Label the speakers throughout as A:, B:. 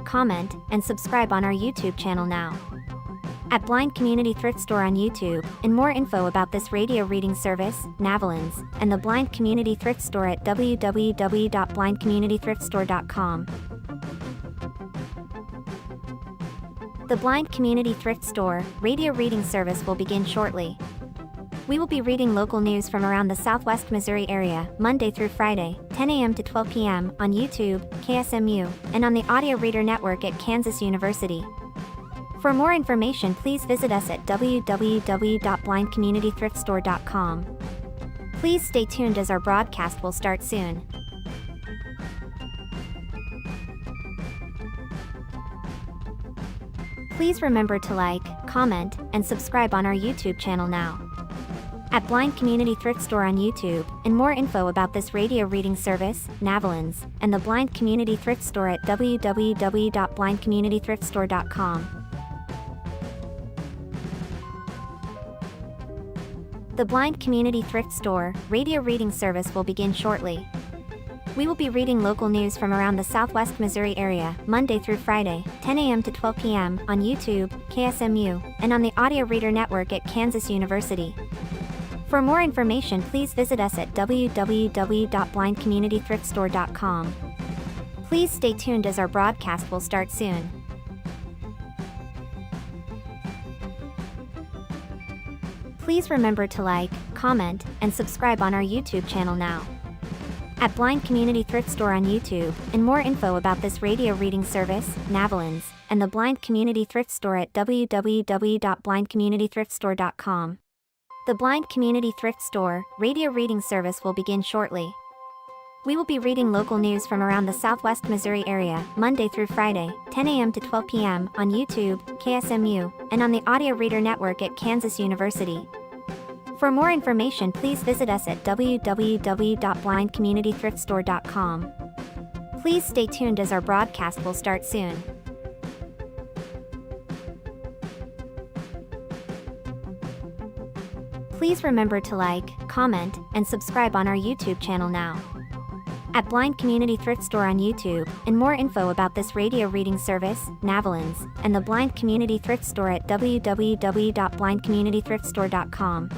A: comment, and subscribe on our YouTube channel now. At Blind Community Thrift Store on YouTube, and more info about this radio reading service, Navalins, and the Blind Community Thrift Store at www.blindcommunitythriftstore.com. The Blind Community Thrift Store radio reading service will begin shortly. We will be reading local news from around the Southwest Missouri area, Monday through Friday, 10 a.m. to 12 p.m. on YouTube, KSMU, and on the Audio Reader Network at Kansas University. For more information, please visit us at www.blindcommunitythriftstore.com. Please stay tuned as our broadcast will start soon. Please remember to like, comment, and subscribe on our YouTube channel now. At Blind Community Thrift Store on YouTube, and more info about this radio reading service, Navalins, and the Blind Community Thrift Store at www.blindcommunitythriftstore.com. The Blind Community Thrift Store radio reading service will begin shortly. We will be reading local news from around the Southwest Missouri area, Monday through Friday, 10 a.m. to 12 p.m. on YouTube, KSMU, and on the Audio Reader Network at Kansas University. For more information, please visit us at www.blindcommunitythriftstore.com. Please stay tuned as our broadcast will start soon. Please remember to like, comment, and subscribe on our YouTube channel now. At Blind Community Thrift Store on YouTube, and more info about this radio reading service, Navalins, and the Blind Community Thrift Store at www.blindcommunitythriftstore.com. The Blind Community Thrift Store radio reading service will begin shortly. We will be reading local news from around the Southwest Missouri area, Monday through Friday, 10 a.m. to 12 p.m. on YouTube, KSMU, and on the Audio Reader Network at Kansas University. For more information, please visit us at www.blindcommunitythriftstore.com. Please stay tuned as our broadcast will start soon. Please remember to like, comment, and subscribe on our YouTube channel now. At Blind Community Thrift Store on YouTube, and more info about this radio reading service, Navalins, and the Blind Community Thrift Store at www.blindcommunitythriftstore.com.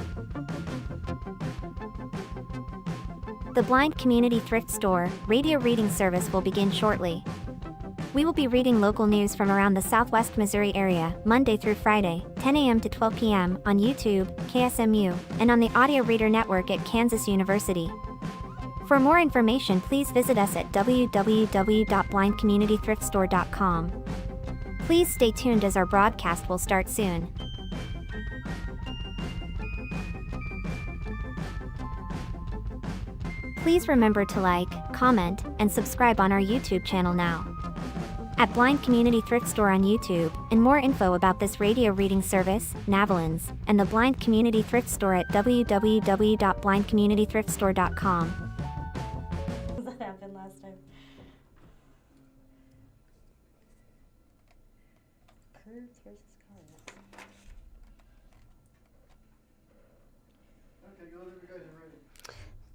A: The Blind Community Thrift Store radio reading service will begin shortly. We will be reading local news from around the Southwest Missouri area, Monday through Friday, 10 a.m. to 12 p.m. on YouTube, KSMU, and on the Audio Reader Network at Kansas University. For more information, please visit us at www.blindcommunitythriftstore.com. Please stay tuned as our broadcast will start soon. Please remember to like, comment, and subscribe on our YouTube channel now. At Blind Community Thrift Store on YouTube, and more info about this radio reading service, Navalins, and the Blind Community Thrift Store at www.blindcommunitythriftstore.com.
B: That happened last time. Curves versus cars.
C: Okay, go whenever you guys are ready.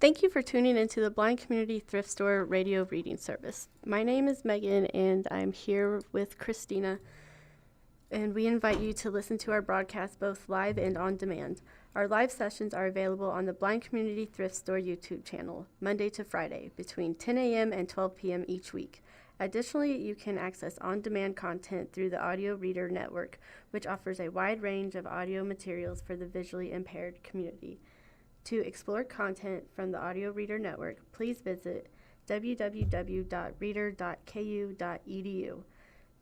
D: Thank you for tuning into the Blind Community Thrift Store radio reading service. My name is Megan, and I'm here with Christina, and we invite you to listen to our broadcast both live and on demand. Our live sessions are available on the Blind Community Thrift Store YouTube channel, Monday to Friday, between 10 a.m. and 12 p.m. each week. Additionally, you can access on-demand content through the Audio Reader Network, which offers a wide range of audio materials for the visually impaired community. To explore content from the Audio Reader Network, please visit www.reader.ku.edu.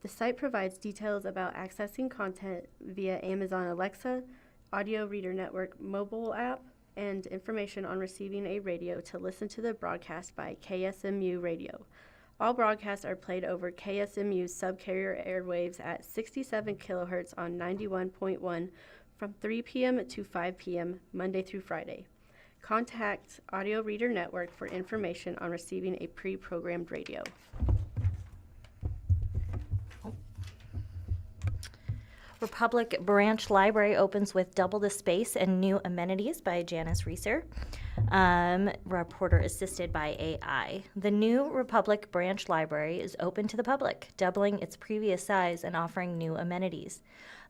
D: The site provides details about accessing content via Amazon Alexa, Audio Reader Network mobile app, and information on receiving a radio to listen to the broadcast by KSMU Radio. All broadcasts are played over KSMU's subcarrier airwaves at 67 kilohertz on 91.1 from 3 p.m. to 5 p.m. Monday through Friday. Contact Audio Reader Network for information on receiving a pre-programmed radio.
E: Republic Branch Library opens with double the space and new amenities by Janice Reeser.
B: Reporter assisted by AI. The new Republic Branch Library is open to the public, doubling its previous size and offering new amenities.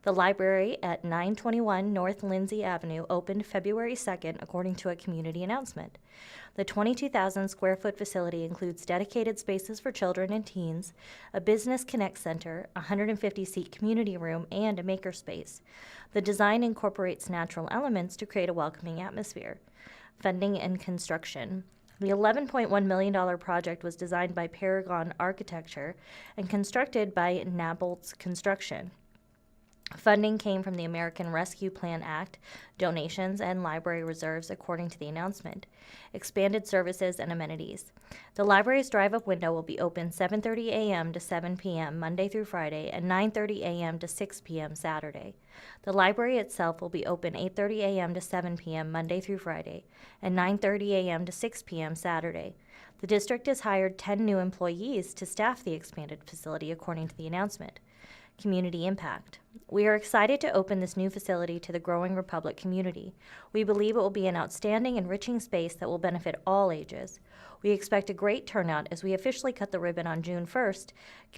B: The library at 921 North Lindsay Avenue opened February 2nd, according to a community announcement. The 22,000 square foot facility includes dedicated spaces for children and teens, a business connect center, a 150-seat community room, and a makerspace. The design incorporates natural elements to create a welcoming atmosphere. Funding and construction. The $11.1 million project was designed by Paragon Architecture and constructed by Naboltz Construction. Funding came from the American Rescue Plan Act, donations, and library reserves, according to the announcement. Expanded services and amenities. The library's drive-up window will be open 7:30 a.m. to 7 p.m. Monday through Friday and 9:30 a.m. to 6 p.m. Saturday. The library itself will be open 8:30 a.m. to 7 p.m. Monday through Friday and 9:30 a.m. to 6 p.m. Saturday. The district has hired 10 new employees to staff the expanded facility, according to the announcement. Community impact. We are excited to open this new facility to the growing Republic community. We believe it will be an outstanding, enriching space that will benefit all ages. We expect a great turnout as we officially cut the ribbon on June 1st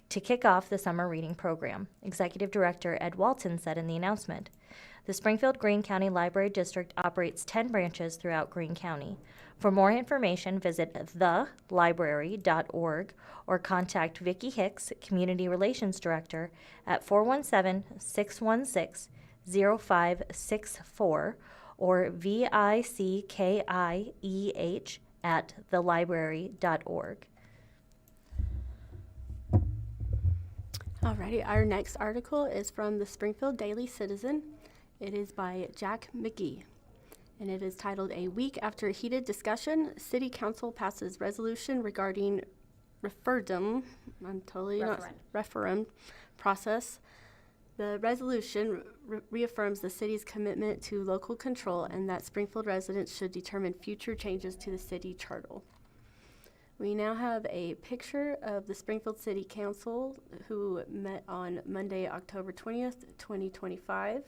B: to kick off the summer reading program, Executive Director Ed Walton said in the announcement. The Springfield Greene County Library District operates 10 branches throughout Greene County. For more information, visit thelibrary.org or contact Vicki Hicks, Community Relations Director, at 417-616-0564 or VICKIEH@thelibrary.org.
D: Alrighty, our next article is from the Springfield Daily Citizen. It is by Jack McGee, and it is titled, "A Week After a Heated Discussion, City Council Passes Resolution Regarding Referendum," referendum process. The resolution reaffirms the city's commitment to local control and that Springfield residents should determine future changes to the city charter. We now have a picture of the Springfield City Council, who met on Monday, October 20th, 2025.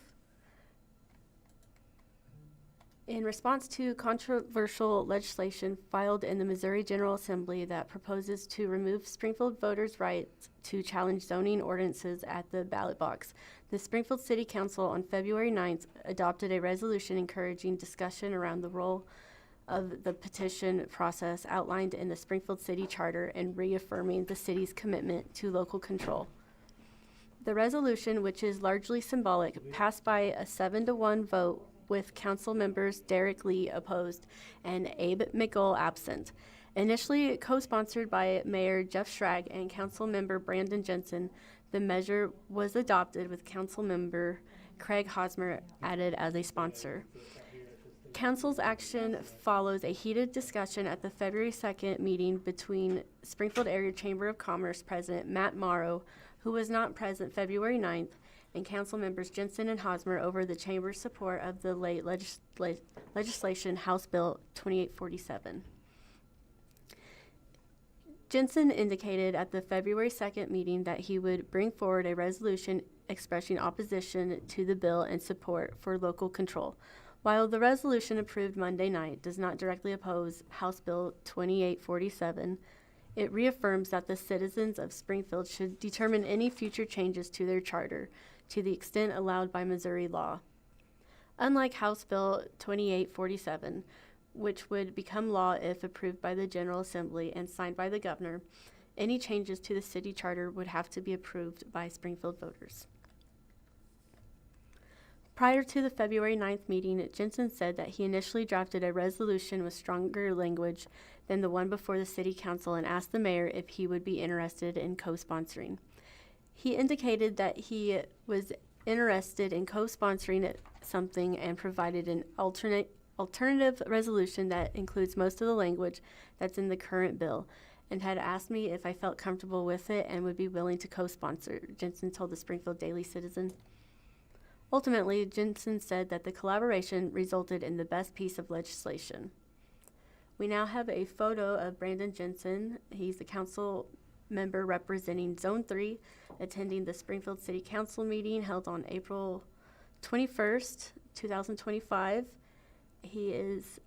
D: In response to controversial legislation filed in the Missouri General Assembly that proposes to remove Springfield voters' rights to challenge zoning ordinances at the ballot box, the Springfield City Council on February 9th adopted a resolution encouraging discussion around the role of the petition process outlined in the Springfield City Charter and reaffirming the city's commitment to local control. The resolution, which is largely symbolic, passed by a 7-1 vote with council members Derek Lee opposed and Abe McGull absent. Initially co-sponsored by Mayor Jeff Schrag and council member Brandon Jensen, the measure was adopted with council member Craig Hosmer added as a sponsor. Council's action follows a heated discussion at the February 2nd meeting between Springfield Area Chamber of Commerce President Matt Morrow, who was not present February 9th, and council members Jensen and Hosmer over the chamber's support of the late legislation House Bill 2847. Jensen indicated at the February 2nd meeting that he would bring forward a resolution expressing opposition to the bill and support for local control. While the resolution approved Monday night does not directly oppose House Bill 2847, it reaffirms that the citizens of Springfield should determine any future changes to their charter to the extent allowed by Missouri law. Unlike House Bill 2847, which would become law if approved by the General Assembly and signed by the governor, any changes to the city charter would have to be approved by Springfield voters. Prior to the February 9th meeting, Jensen said that he initially drafted a resolution with stronger language than the one before the city council and asked the mayor if he would be interested in co-sponsoring. He indicated that he was interested in co-sponsoring something and provided an alternative resolution that includes most of the language that's in the current bill, and had asked me if I felt comfortable with it and would be willing to co-sponsor, Jensen told the Springfield Daily Citizen. Ultimately, Jensen said that the collaboration resulted in the best piece of legislation. We now have a photo of Brandon Jensen. He's the council member representing Zone 3, attending the Springfield City Council meeting held on April 21st, 2025. He is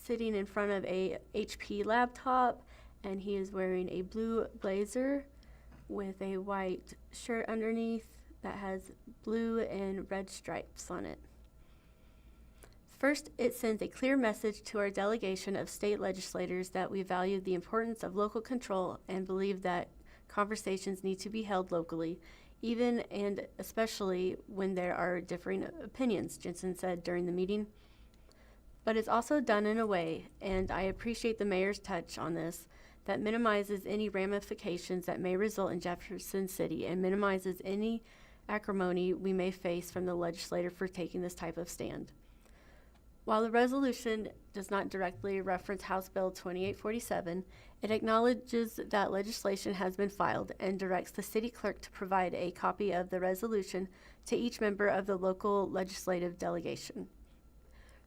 D: sitting in front of a HP laptop, and he is wearing a blue blazer with a white shirt underneath that has blue and red stripes on it. First, it sends a clear message to our delegation of state legislators that we value the importance of local control and believe that conversations need to be held locally, even and especially when there are differing opinions, Jensen said during the meeting. But it's also done in a way, and I appreciate the mayor's touch on this, that minimizes any ramifications that may result in Jefferson City and minimizes any acrimony we may face from the legislator for taking this type of stand. While the resolution does not directly reference House Bill 2847, it acknowledges that legislation has been filed and directs the city clerk to provide a copy of the resolution to each member of the local legislative delegation.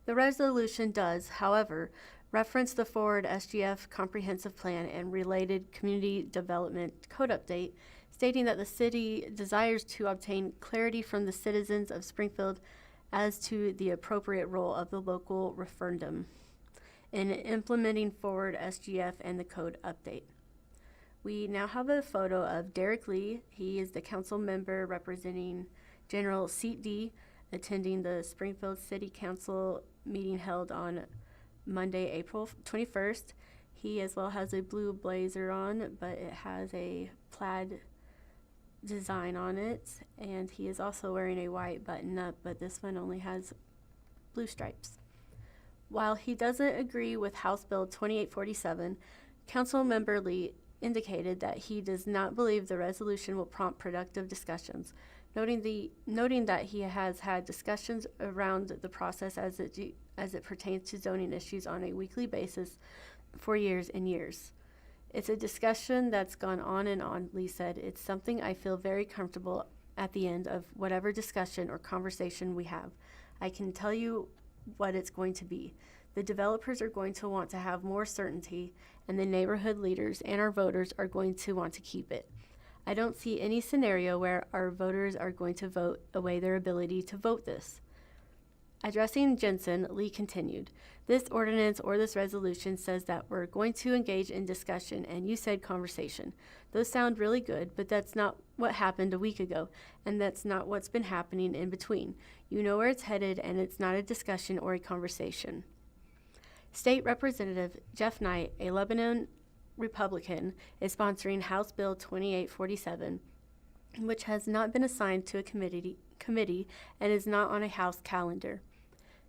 D: The resolution does, however, reference the Forward SGF Comprehensive Plan and related Community Development Code update, stating that the city desires to obtain clarity from the citizens of Springfield as to the appropriate role of the local referendum in implementing Forward SGF and the code update. We now have a photo of Derek Lee. He is the council member representing General Seat D, attending the Springfield City Council meeting held on Monday, April 21st. He as well has a blue blazer on, but it has a plaid design on it, and he is also wearing a white button-up, but this one only has blue stripes. While he doesn't agree with House Bill 2847, Council Member Lee indicated that he does not believe the resolution will prompt productive discussions, noting that he has had discussions around the process as it pertains to zoning issues on a weekly basis for years and years. It's a discussion that's gone on and on, Lee said. It's something I feel very comfortable at the end of whatever discussion or conversation we have. I can tell you what it's going to be. The developers are going to want to have more certainty, and the neighborhood leaders and our voters are going to want to keep it. I don't see any scenario where our voters are going to vote away their ability to vote this. Addressing Jensen, Lee continued, "This ordinance or this resolution says that we're going to engage in discussion, and you said conversation. Those sound really good, but that's not what happened a week ago, and that's not what's been happening in between. You know where it's headed, and it's not a discussion or a conversation." State Representative Jeff Knight, a Lebanon Republican, is sponsoring House Bill 2847, which has not been assigned to a committee and is not on a House calendar.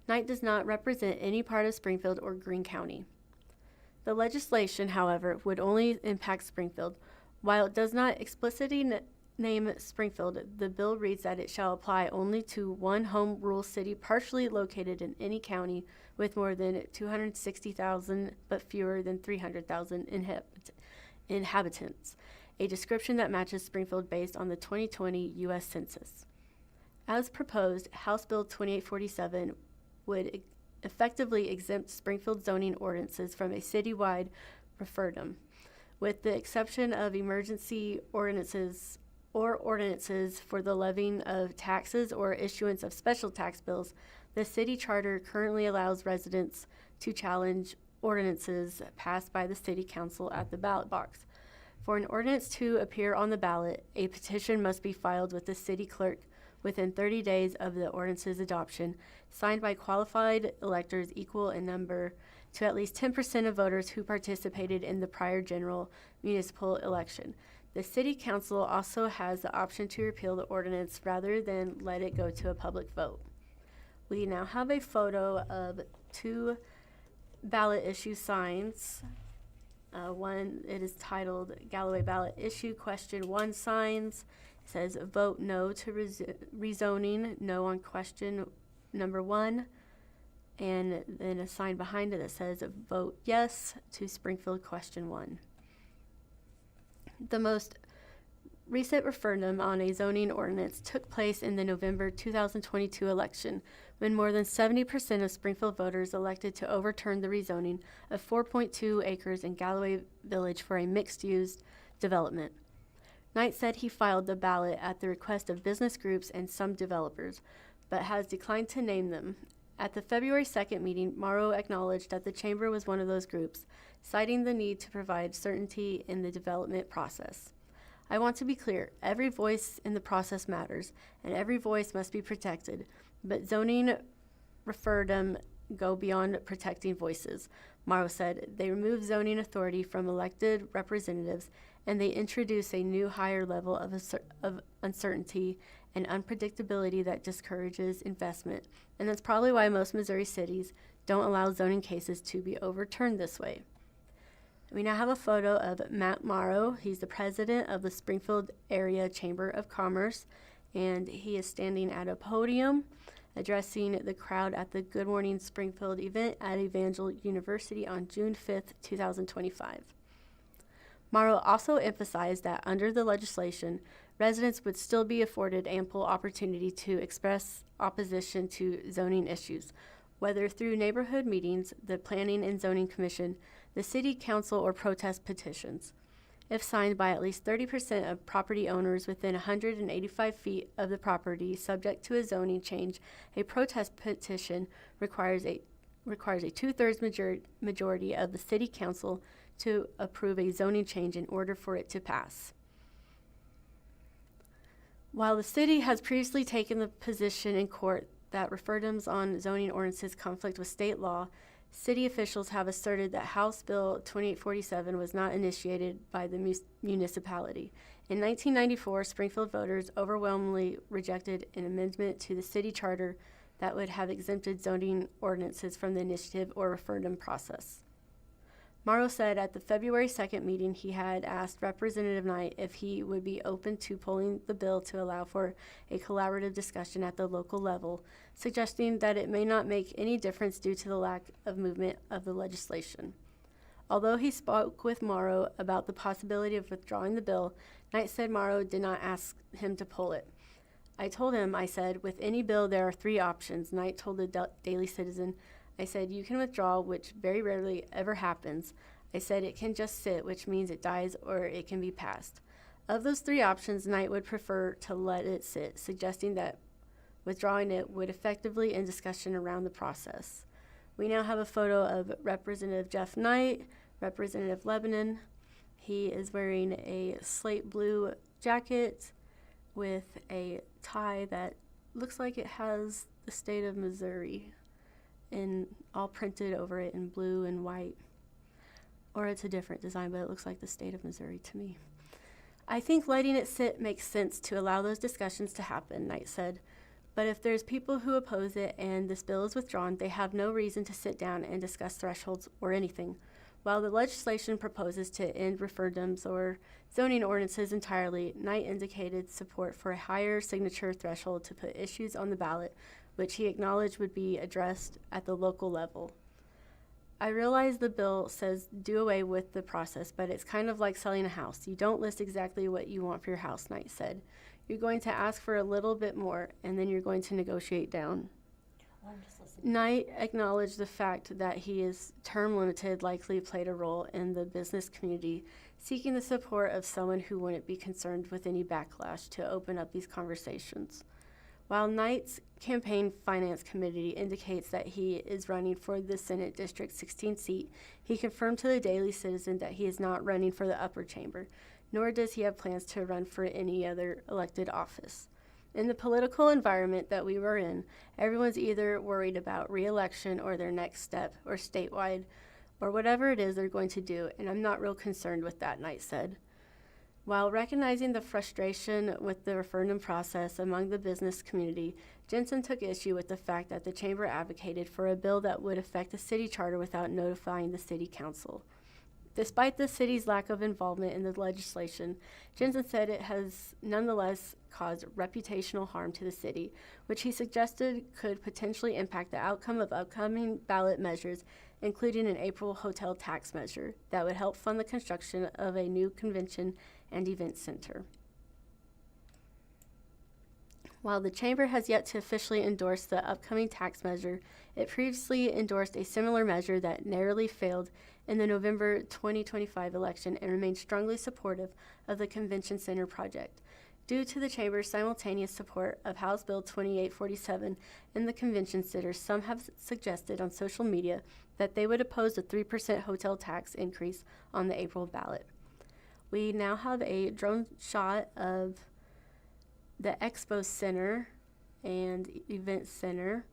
D: Knight does not represent any part of Springfield or Greene County. The legislation, however, would only impact Springfield. While it does not explicitly name Springfield, the bill reads that it shall apply only to one home rule city partially located in any county with more than 260,000 but fewer than 300,000 inhabitants, a description that matches Springfield based on the 2020 U.S. Census. As proposed, House Bill 2847 would effectively exempt Springfield zoning ordinances from a citywide referendum, with the exception of emergency ordinances or ordinances for the levying of taxes or issuance of special tax bills. The city charter currently allows residents to challenge ordinances passed by the city council at the ballot box. For an ordinance to appear on the ballot, a petition must be filed with the city clerk within 30 days of the ordinance's adoption, signed by qualified electors equal in number to at least 10% of voters who participated in the prior general municipal election. The city council also has the option to repeal the ordinance rather than let it go to a public vote. We now have a photo of two ballot issue signs. One, it is titled Galloway Ballot Issue Question 1 signs. It says vote no to rezoning, no on question number 1. And then a sign behind it that says vote yes to Springfield question 1. The most recent referendum on a zoning ordinance took place in the November 2022 election, when more than 70% of Springfield voters elected to overturn the rezoning of 4.2 acres in Galloway Village for a mixed-use development. Knight said he filed the ballot at the request of business groups and some developers, but has declined to name them, At the February 2nd meeting, Morrow acknowledged that the chamber was one of those groups, citing the need to provide certainty in the development process. I want to be clear, every voice in the process matters, and every voice must be protected, but zoning referendum go beyond protecting voices. Morrow said they remove zoning authority from elected representatives, and they introduce a new higher level of uncertainty and unpredictability that discourages investment. And that's probably why most Missouri cities don't allow zoning cases to be overturned this way. We now have a photo of Matt Morrow. He's the president of the Springfield Area Chamber of Commerce, and he is standing at a podium addressing the crowd at the Good Morning Springfield event at Evangel University on June 5th, 2025. Morrow also emphasized that under the legislation, residents would still be afforded ample opportunity to express opposition to zoning issues, whether through neighborhood meetings, the Planning and Zoning Commission, the City Council, or protest petitions. If signed by at least 30% of property owners within 185 feet of the property subject to a zoning change, a protest petition requires a 2/3 majority of the City Council to approve a zoning change in order for it to pass. While the city has previously taken the position in court that referendums on zoning ordinances conflict with state law, city officials have asserted that House Bill 2847 was not initiated by the municipality. In 1994, Springfield voters overwhelmingly rejected an amendment to the city charter that would have exempted zoning ordinances from the initiative or referendum process. Morrow said at the February 2nd meeting he had asked Representative Knight if he would be open to pulling the bill to allow for a collaborative discussion at the local level, suggesting that it may not make any difference due to the lack of movement of the legislation. Although he spoke with Morrow about the possibility of withdrawing the bill, Knight said Morrow did not ask him to pull it. I told him, I said, with any bill there are 3 options, Knight told the Daily Citizen. I said, you can withdraw, which very rarely ever happens. I said it can just sit, which means it dies, or it can be passed. Of those 3 options, Knight would prefer to let it sit, suggesting that withdrawing it would effectively end discussion around the process. We now have a photo of Representative Jeff Knight, Representative Lebanon. He is wearing a slate blue jacket with a tie that looks like it has the state of Missouri in all printed over it in blue and white. Or it's a different design, but it looks like the state of Missouri to me. I think letting it sit makes sense to allow those discussions to happen, Knight said. But if there's people who oppose it and this bill is withdrawn, they have no reason to sit down and discuss thresholds or anything. While the legislation proposes to end referendums or zoning ordinances entirely, Knight indicated support for a higher signature threshold to put issues on the ballot, which he acknowledged would be addressed at the local level. I realize the bill says do away with the process, but it's kind of like selling a house. You don't list exactly what you want for your house, Knight said. You're going to ask for a little bit more, and then you're going to negotiate down. Knight acknowledged the fact that he is term limited likely played a role in the business community, seeking the support of someone who wouldn't be concerned with any backlash to open up these conversations. While Knight's campaign finance committee indicates that he is running for the Senate District 16 seat, he confirmed to the Daily Citizen that he is not running for the upper chamber, nor does he have plans to run for any other elected office. In the political environment that we were in, everyone's either worried about re-election or their next step, or statewide, or whatever it is they're going to do, and I'm not real concerned with that, Knight said. While recognizing the frustration with the referendum process among the business community, Jensen took issue with the fact that the chamber advocated for a bill that would affect the city charter without notifying the city council. Despite the city's lack of involvement in the legislation, Jensen said it has nonetheless caused reputational harm to the city, which he suggested could potentially impact the outcome of upcoming ballot measures, including an April hotel tax measure that would help fund the construction of a new convention and event center. While the chamber has yet to officially endorse the upcoming tax measure, it previously endorsed a similar measure that narrowly failed in the November 2025 election and remains strongly supportive of the convention center project. Due to the Chamber's simultaneous support of House Bill 2847 in the Convention Center, some have suggested on social media that they would oppose a 3% hotel tax increase on the April ballot. We now have a drone shot of the Expo Center and Event Center.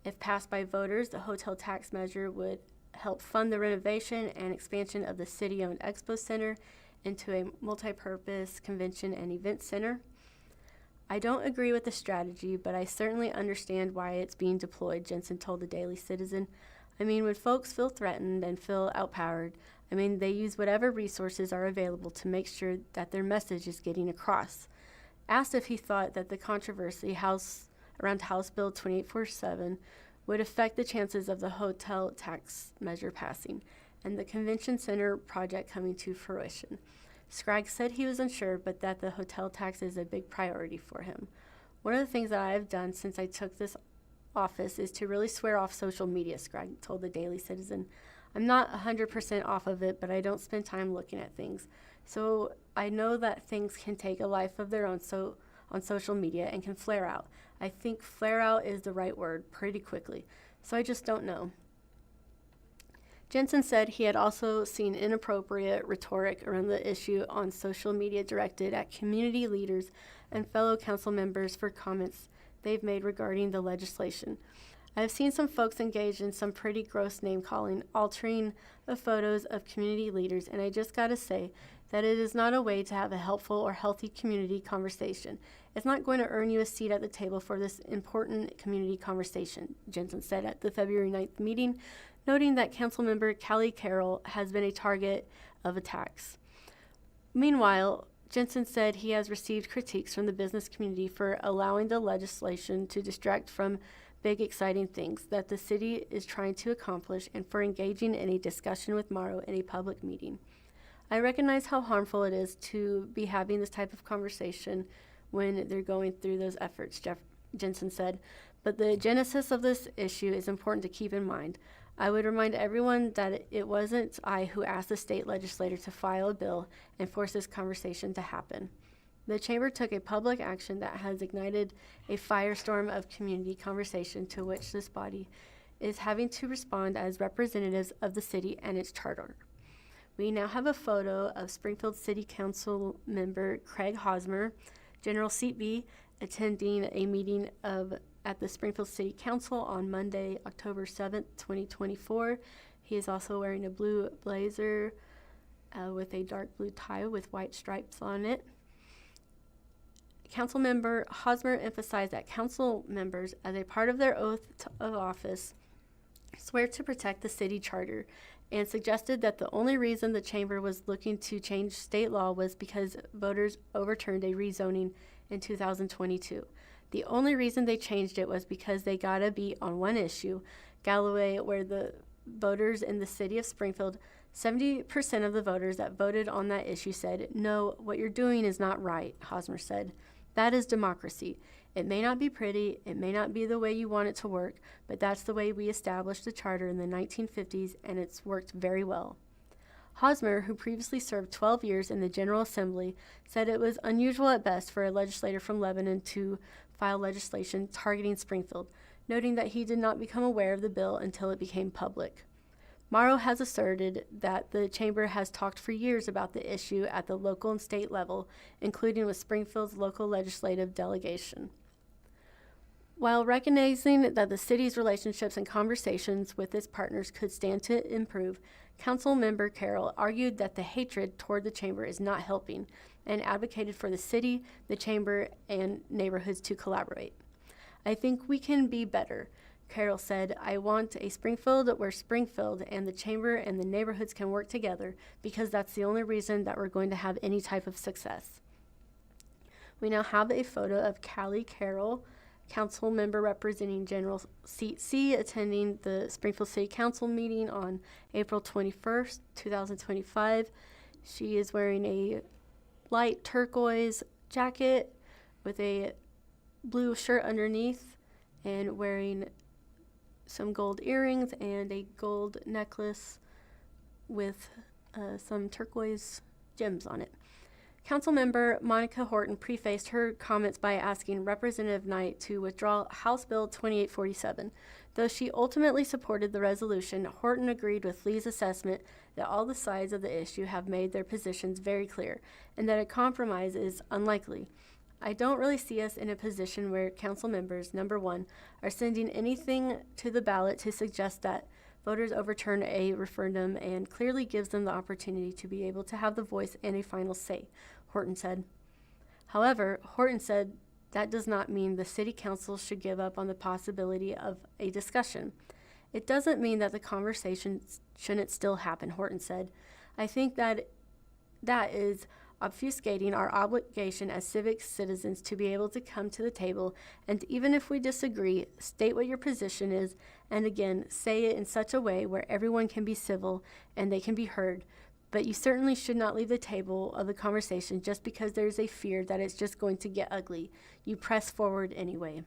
D: If passed by voters, the hotel tax measure would help fund the renovation and expansion of the city-owned Expo Center into a multi-purpose convention and event center. I don't agree with the strategy, but I certainly understand why it's being deployed, Jensen told the Daily Citizen. I mean, when folks feel threatened and feel outpowered, they use whatever resources are available to make sure that their message is getting across. Asked if he thought that the controversy around House Bill 2847 would affect the chances of the hotel tax measure passing and the convention center project coming to fruition. Scraggs said he was unsure, but that the hotel tax is a big priority for him. One of the things that I have done since I took this office is to really swear off social media, Scraggs told the Daily Citizen. I'm not 100% off of it, but I don't spend time looking at things. So I know that things can take a life of their own on social media and can flare out. I think flare out is the right word pretty quickly. So I just don't know. Jensen said he had also seen inappropriate rhetoric around the issue on social media directed at community leaders and fellow council members for comments they've made regarding the legislation. I have seen some folks engage in some pretty gross name-calling, altering of photos of community leaders, and I just gotta say that it is not a way to have a helpful or healthy community conversation. It's not going to earn you a seat at the table for this important community conversation, Jensen said at the February 9th meeting, noting that Councilmember Callie Carroll has been a target of attacks. Meanwhile, Jensen said he has received critiques from the business community for allowing the legislation to distract from big, exciting things that the city is trying to accomplish and for engaging in a discussion with Morrow in a public meeting. I recognize how harmful it is to be having this type of conversation when they're going through those efforts, Jensen said, but the genesis of this issue is important to keep in mind. I would remind everyone that it wasn't I who asked the state legislator to file a bill and force this conversation to happen. The chamber took a public action that has ignited a firestorm of community conversation to which this body is having to respond as representatives of the city and its charter. We now have a photo of Springfield City Council member Craig Hosmer, General Seat B, attending a meeting at the Springfield City Council on Monday, October 7th, 2024. He is also wearing a blue blazer with a dark blue tie with white stripes on it. Councilmember Hosmer emphasized that council members, as a part of their oath of office, swear to protect the city charter, and suggested that the only reason the chamber was looking to change state law was because voters overturned a rezoning in 2022. The only reason they changed it was because they got a beat on one issue, Galloway, where the voters in the city of Springfield, 70% of the voters that voted on that issue said, "No, what you're doing is not right," Hosmer said. That is democracy. It may not be pretty, it may not be the way you want it to work, but that's the way we established the charter in the 1950s, and it's worked very well. Hosmer, who previously served 12 years in the General Assembly, said it was unusual at best for a legislator from Lebanon to file legislation targeting Springfield, noting that he did not become aware of the bill until it became public. Morrow has asserted that the chamber has talked for years about the issue at the local and state level, including with Springfield's local legislative delegation. While recognizing that the city's relationships and conversations with its partners could stand to improve, Council Member Carroll argued that the hatred toward the chamber is not helping and advocated for the city, the chamber, and neighborhoods to collaborate. I think we can be better, Carroll said. I want a Springfield where Springfield and the chamber and the neighborhoods can work together because that's the only reason that we're going to have any type of success. We now have a photo of Callie Carroll, council member representing General Seat C, attending the Springfield City Council meeting on April 21st, 2025. She is wearing a light turquoise jacket with a blue shirt underneath and wearing some gold earrings and a gold necklace with some turquoise gems on it. Councilmember Monica Horton prefaced her comments by asking Representative Knight to withdraw House Bill 2847. Though she ultimately supported the resolution, Horton agreed with Lee's assessment that all the sides of the issue have made their positions very clear and that a compromise is unlikely. I don't really see us in a position where council members, number one, are sending anything to the ballot to suggest that voters overturn a referendum and clearly gives them the opportunity to be able to have the voice and a final say, Horton said. However, Horton said that does not mean the city council should give up on the possibility of a discussion. It doesn't mean that the conversation shouldn't still happen, Horton said. I think that is obfuscating our obligation as civic citizens to be able to come to the table and, even if we disagree, state what your position is and, again, say it in such a way where everyone can be civil and they can be heard. But you certainly should not leave the table of the conversation just because there's a fear that it's just going to get ugly. You press forward anyway.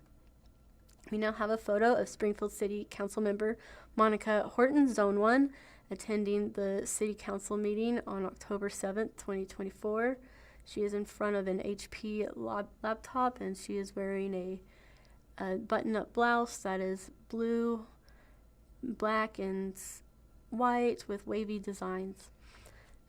D: We now have a photo of Springfield City Council member Monica Horton, Zone 1, attending the City Council meeting on October 7th, 2024. She is in front of an HP laptop, and she is wearing a button-up blouse that is blue, black, and white with wavy designs.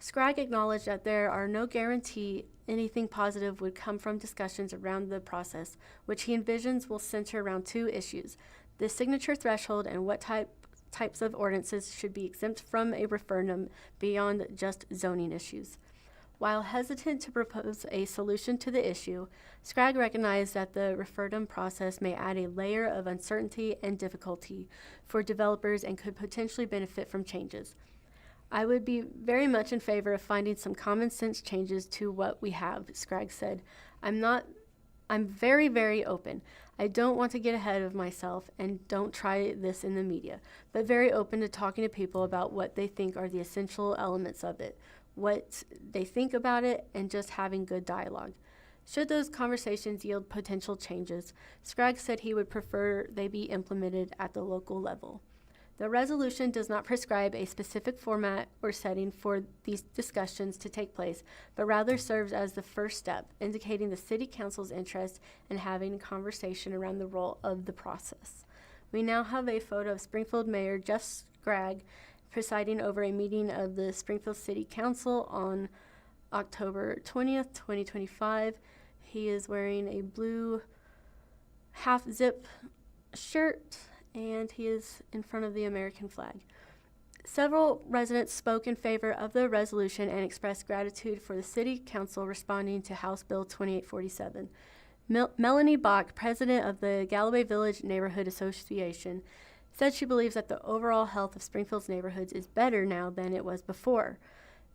D: Scragg acknowledged that there are no guarantee anything positive would come from discussions around the process, which he envisions will center around two issues: the signature threshold and what types of ordinances should be exempt from a referendum beyond just zoning issues. While hesitant to propose a solution to the issue, Scragg recognized that the referendum process may add a layer of uncertainty and difficulty for developers and could potentially benefit from changes. I would be very much in favor of finding some common sense changes to what we have, Scragg said. I'm very, very open. I don't want to get ahead of myself and don't try this in the media, but very open to talking to people about what they think are the essential elements of it, what they think about it, and just having good dialogue. Should those conversations yield potential changes, Scragg said he would prefer they be implemented at the local level. The resolution does not prescribe a specific format or setting for these discussions to take place, but rather serves as the first step, indicating the City Council's interest in having a conversation around the role of the process. We now have a photo of Springfield Mayor Jeff Scragg presiding over a meeting of the Springfield City Council on October 20th, 2025. He is wearing a blue half-zip shirt, and he is in front of the American flag. Several residents spoke in favor of the resolution and expressed gratitude for the City Council responding to House Bill 2847. Melanie Bach, president of the Galloway Village Neighborhood Association, said she believes that the overall health of Springfield's neighborhoods is better now than it was before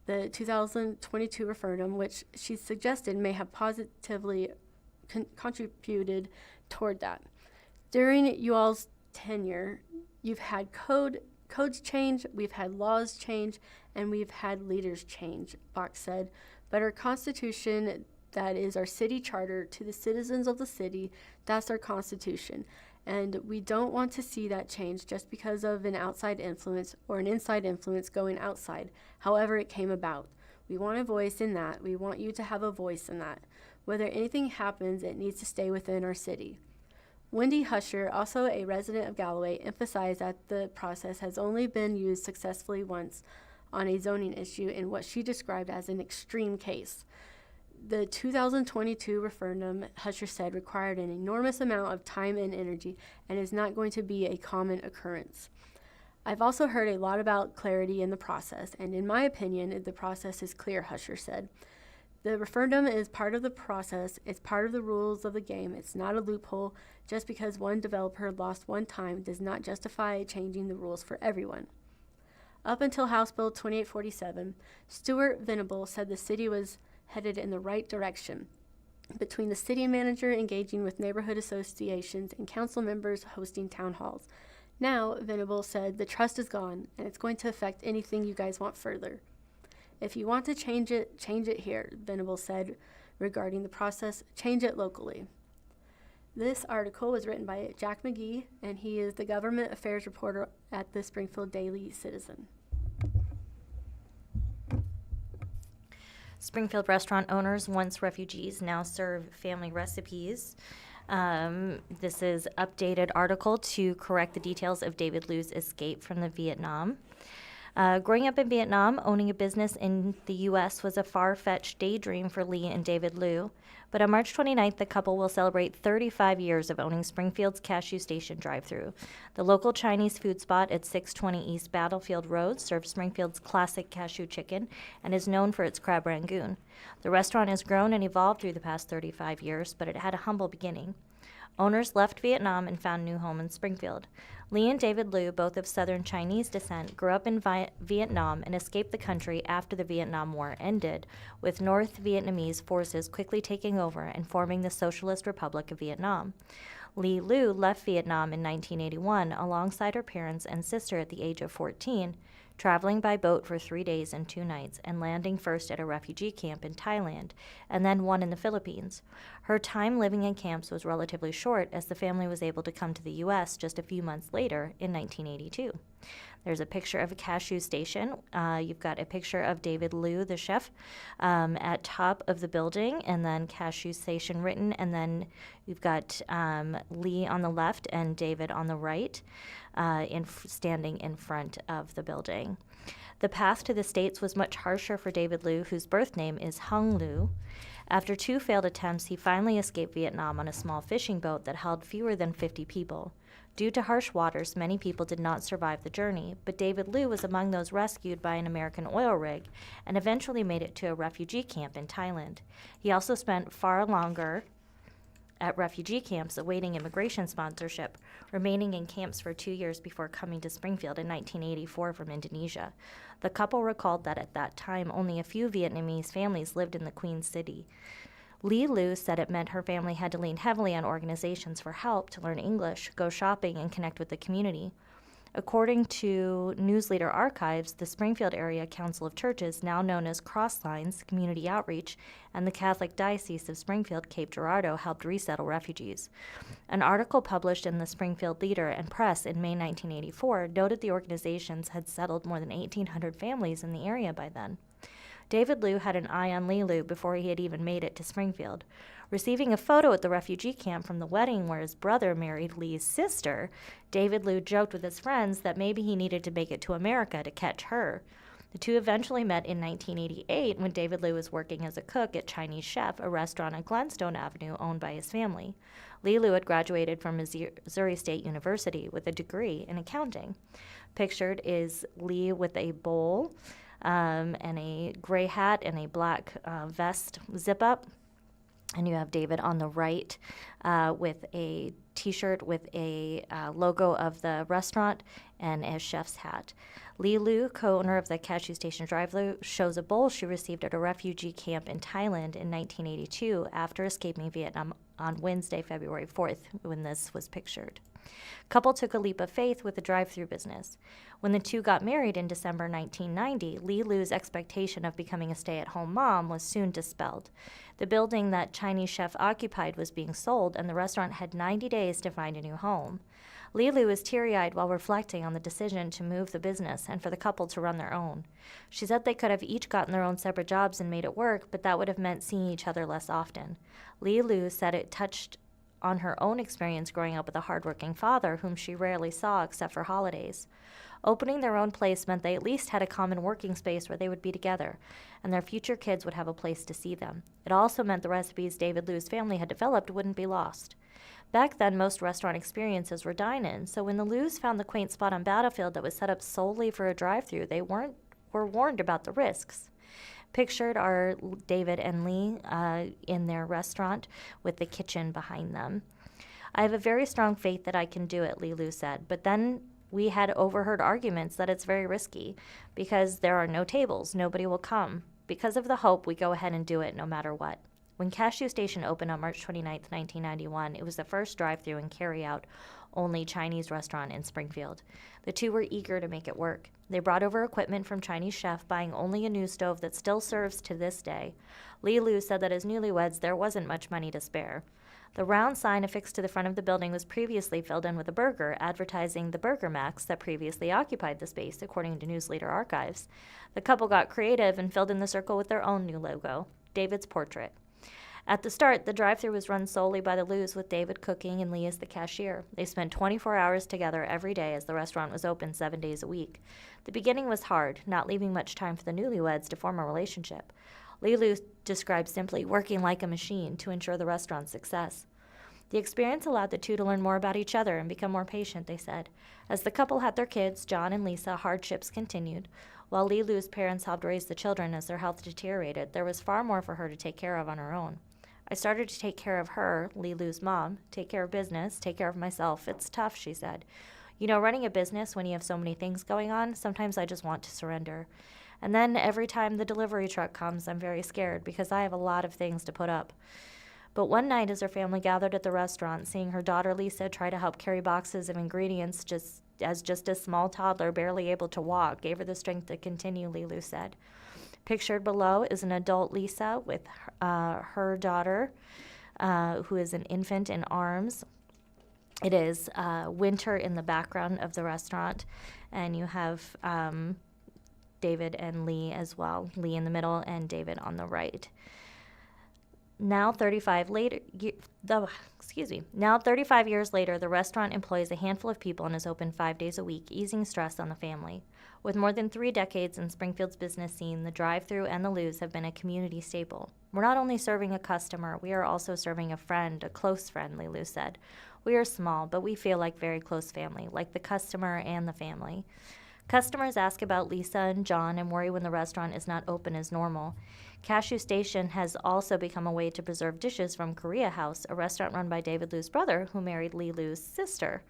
D: the 2022 referendum, which she suggested may have positively contributed toward that. During you all's tenure, you've had codes change, we've had laws change, and we've had leaders change, Bach said. But our Constitution, that is our city charter to the citizens of the city, that's our Constitution. And we don't want to see that change just because of an outside influence or an inside influence going outside, however it came about. We want a voice in that. We want you to have a voice in that. Whether anything happens, it needs to stay within our city. Wendy Husher, also a resident of Galloway, emphasized that the process has only been used successfully once on a zoning issue in what she described as an extreme case. The 2022 referendum, Husher said, required an enormous amount of time and energy and is not going to be a common occurrence. I've also heard a lot about clarity in the process, and in my opinion, the process is clear, Husher said. The referendum is part of the process. It's part of the rules of the game. It's not a loophole. Just because one developer lost one time does not justify changing the rules for everyone. Up until House Bill 2847, Stuart Venable said the city was headed in the right direction, between the city manager engaging with neighborhood associations and council members hosting town halls. Now, Venable said the trust is gone, and it's going to affect anything you guys want further. If you want to change it here, Venable said regarding the process. Change it locally. This article was written by Jack McGee, and he is the government affairs reporter at the Springfield Daily Citizen.
B: Springfield restaurant owners, once refugees, now serve family recipes. This is updated article to correct the details of David Liu's escape from the Vietnam. Growing up in Vietnam, owning a business in the U.S. was a far-fetched daydream for Lee and David Liu. But on March 29th, the couple will celebrate 35 years of owning Springfield's Cashew Station drive-thru. The local Chinese food spot at 620 East Battlefield Road serves Springfield's classic cashew chicken and is known for its crab rangoon. The restaurant has grown and evolved through the past 35 years, but it had a humble beginning. Owners left Vietnam and found new home in Springfield. Lee and David Liu, both of Southern Chinese descent, grew up in Vietnam and escaped the country after the Vietnam War ended, with North Vietnamese forces quickly taking over and forming the Socialist Republic of Vietnam. Lee Liu left Vietnam in 1981 alongside her parents and sister at the age of 14, traveling by boat for 3 days and 2 nights and landing first at a refugee camp in Thailand and then one in the Philippines. Her time living in camps was relatively short as the family was able to come to the U.S. just a few months later in 1982. There's a picture of a cashew station. You've got a picture of David Liu, the chef, at top of the building, and then cashew station written, and then you've got Lee on the left and David on the right, standing in front of the building. The path to the States was much harsher for David Liu, whose birth name is Hung Liu. After 2 failed attempts, he finally escaped Vietnam on a small fishing boat that held fewer than 50 people. Due to harsh waters, many people did not survive the journey, but David Liu was among those rescued by an American oil rig and eventually made it to a refugee camp in Thailand. He also spent far longer at refugee camps awaiting immigration sponsorship, remaining in camps for 2 years before coming to Springfield in 1984 from Indonesia. The couple recalled that at that time only a few Vietnamese families lived in the Queen City. Lee Liu said it meant her family had to lean heavily on organizations for help to learn English, go shopping, and connect with the community. According to News-Leader archives, the Springfield Area Council of Churches, now known as Crosslines Community Outreach, and the Catholic Diocese of Springfield Cape Girardeau helped resettle refugees. An article published in the Springfield Leader and Press in May 1984 noted the organizations had settled more than 1,800 families in the area by then. David Liu had an eye on Lee Liu before he had even made it to Springfield. Receiving a photo at the refugee camp from the wedding where his brother married Lee's sister, David Liu joked with his friends that maybe he needed to make it to America to catch her. The two eventually met in 1988 when David Liu was working as a cook at Chinese Chef, a restaurant on Glenstone Avenue owned by his family. Lee Liu had graduated from Missouri State University with a degree in accounting. Pictured is Lee with a bowl and a gray hat and a black vest zip-up. And you have David on the right with a T-shirt with a logo of the restaurant and a chef's hat. Lee Liu, co-owner of the Cashew Station drive-thru, shows a bowl she received at a refugee camp in Thailand in 1982 after escaping Vietnam on Wednesday, February 4th, when this was pictured. Couple took a leap of faith with the drive-thru business. When the two got married in December 1990, Lee Liu's expectation of becoming a stay-at-home mom was soon dispelled. The building that Chinese Chef occupied was being sold, and the restaurant had 90 days to find a new home. Lee Liu was teary-eyed while reflecting on the decision to move the business and for the couple to run their own. She said they could have each gotten their own separate jobs and made it work, but that would have meant seeing each other less often. Lee Liu said it touched on her own experience growing up with a hardworking father whom she rarely saw except for holidays. Opening their own place meant they at least had a common working space where they would be together, and their future kids would have a place to see them. It also meant the recipes David Liu's family had developed wouldn't be lost. Back then, most restaurant experiences were dine-in, so when the Lius found the quaint spot on Battlefield that was set up solely for a drive-thru, they were warned about the risks. Pictured are David and Lee in their restaurant with the kitchen behind them. "I have a very strong faith that I can do it," Lee Liu said, but then we had overheard arguments that it's very risky because there are no tables, nobody will come. Because of the hope, we go ahead and do it no matter what. When Cashew Station opened on March 29, 1991, it was the first drive-through and carry-out only Chinese restaurant in Springfield. The two were eager to make it work. They brought over equipment from Chinese chef, buying only a new stove that still serves to this day. Li Lu said that as newlyweds, there wasn't much money to spare. The round sign affixed to the front of the building was previously filled in with a burger, advertising the Burger Max that previously occupied the space, according to News-Leader archives. The couple got creative and filled in the circle with their own new logo, David's portrait. At the start, the drive-thru was run solely by the Lus, with David cooking and Lee as the cashier. They spent 24 hours together every day as the restaurant was open 7 days a week. The beginning was hard, not leaving much time for the newlyweds to form a relationship. Lee Lu described simply working like a machine to ensure the restaurant's success. The experience allowed the two to learn more about each other and become more patient, they said. As the couple had their kids, John and Lisa, hardships continued. While Li Lu's parents helped raise the children as their health deteriorated, there was far more for her to take care of on her own. I started to take care of her, Li Lu's mom, take care of business, take care of myself. It's tough, she said. You know, running a business when you have so many things going on, sometimes I just want to surrender. And then every time the delivery truck comes, I'm very scared because I have a lot of things to put up. But one night as her family gathered at the restaurant, seeing her daughter Lisa try to help carry boxes of ingredients just a small toddler barely able to walk gave her the strength to continue, Li Lu said. Pictured below is an adult Lisa with her daughter, who is an infant in arms. It is winter in the background of the restaurant, and you have David and Lee as well, Lee in the middle and David on the right. Now 35 years later, the restaurant employs a handful of people and is open 5 days a week, easing stress on the family. With more than 3 decades in Springfield's business scene, the drive-thru and the Lus have been a community staple. We're not only serving a customer, we are also serving a friend, a close friend, Li Lu said. We are small, but we feel like very close family, like the customer and the family. Customers ask about Lisa and John and worry when the restaurant is not open as normal. Cashew Station has also become a way to preserve dishes from Korea House, a restaurant run by David Lu's brother, who married Li Lu's sister.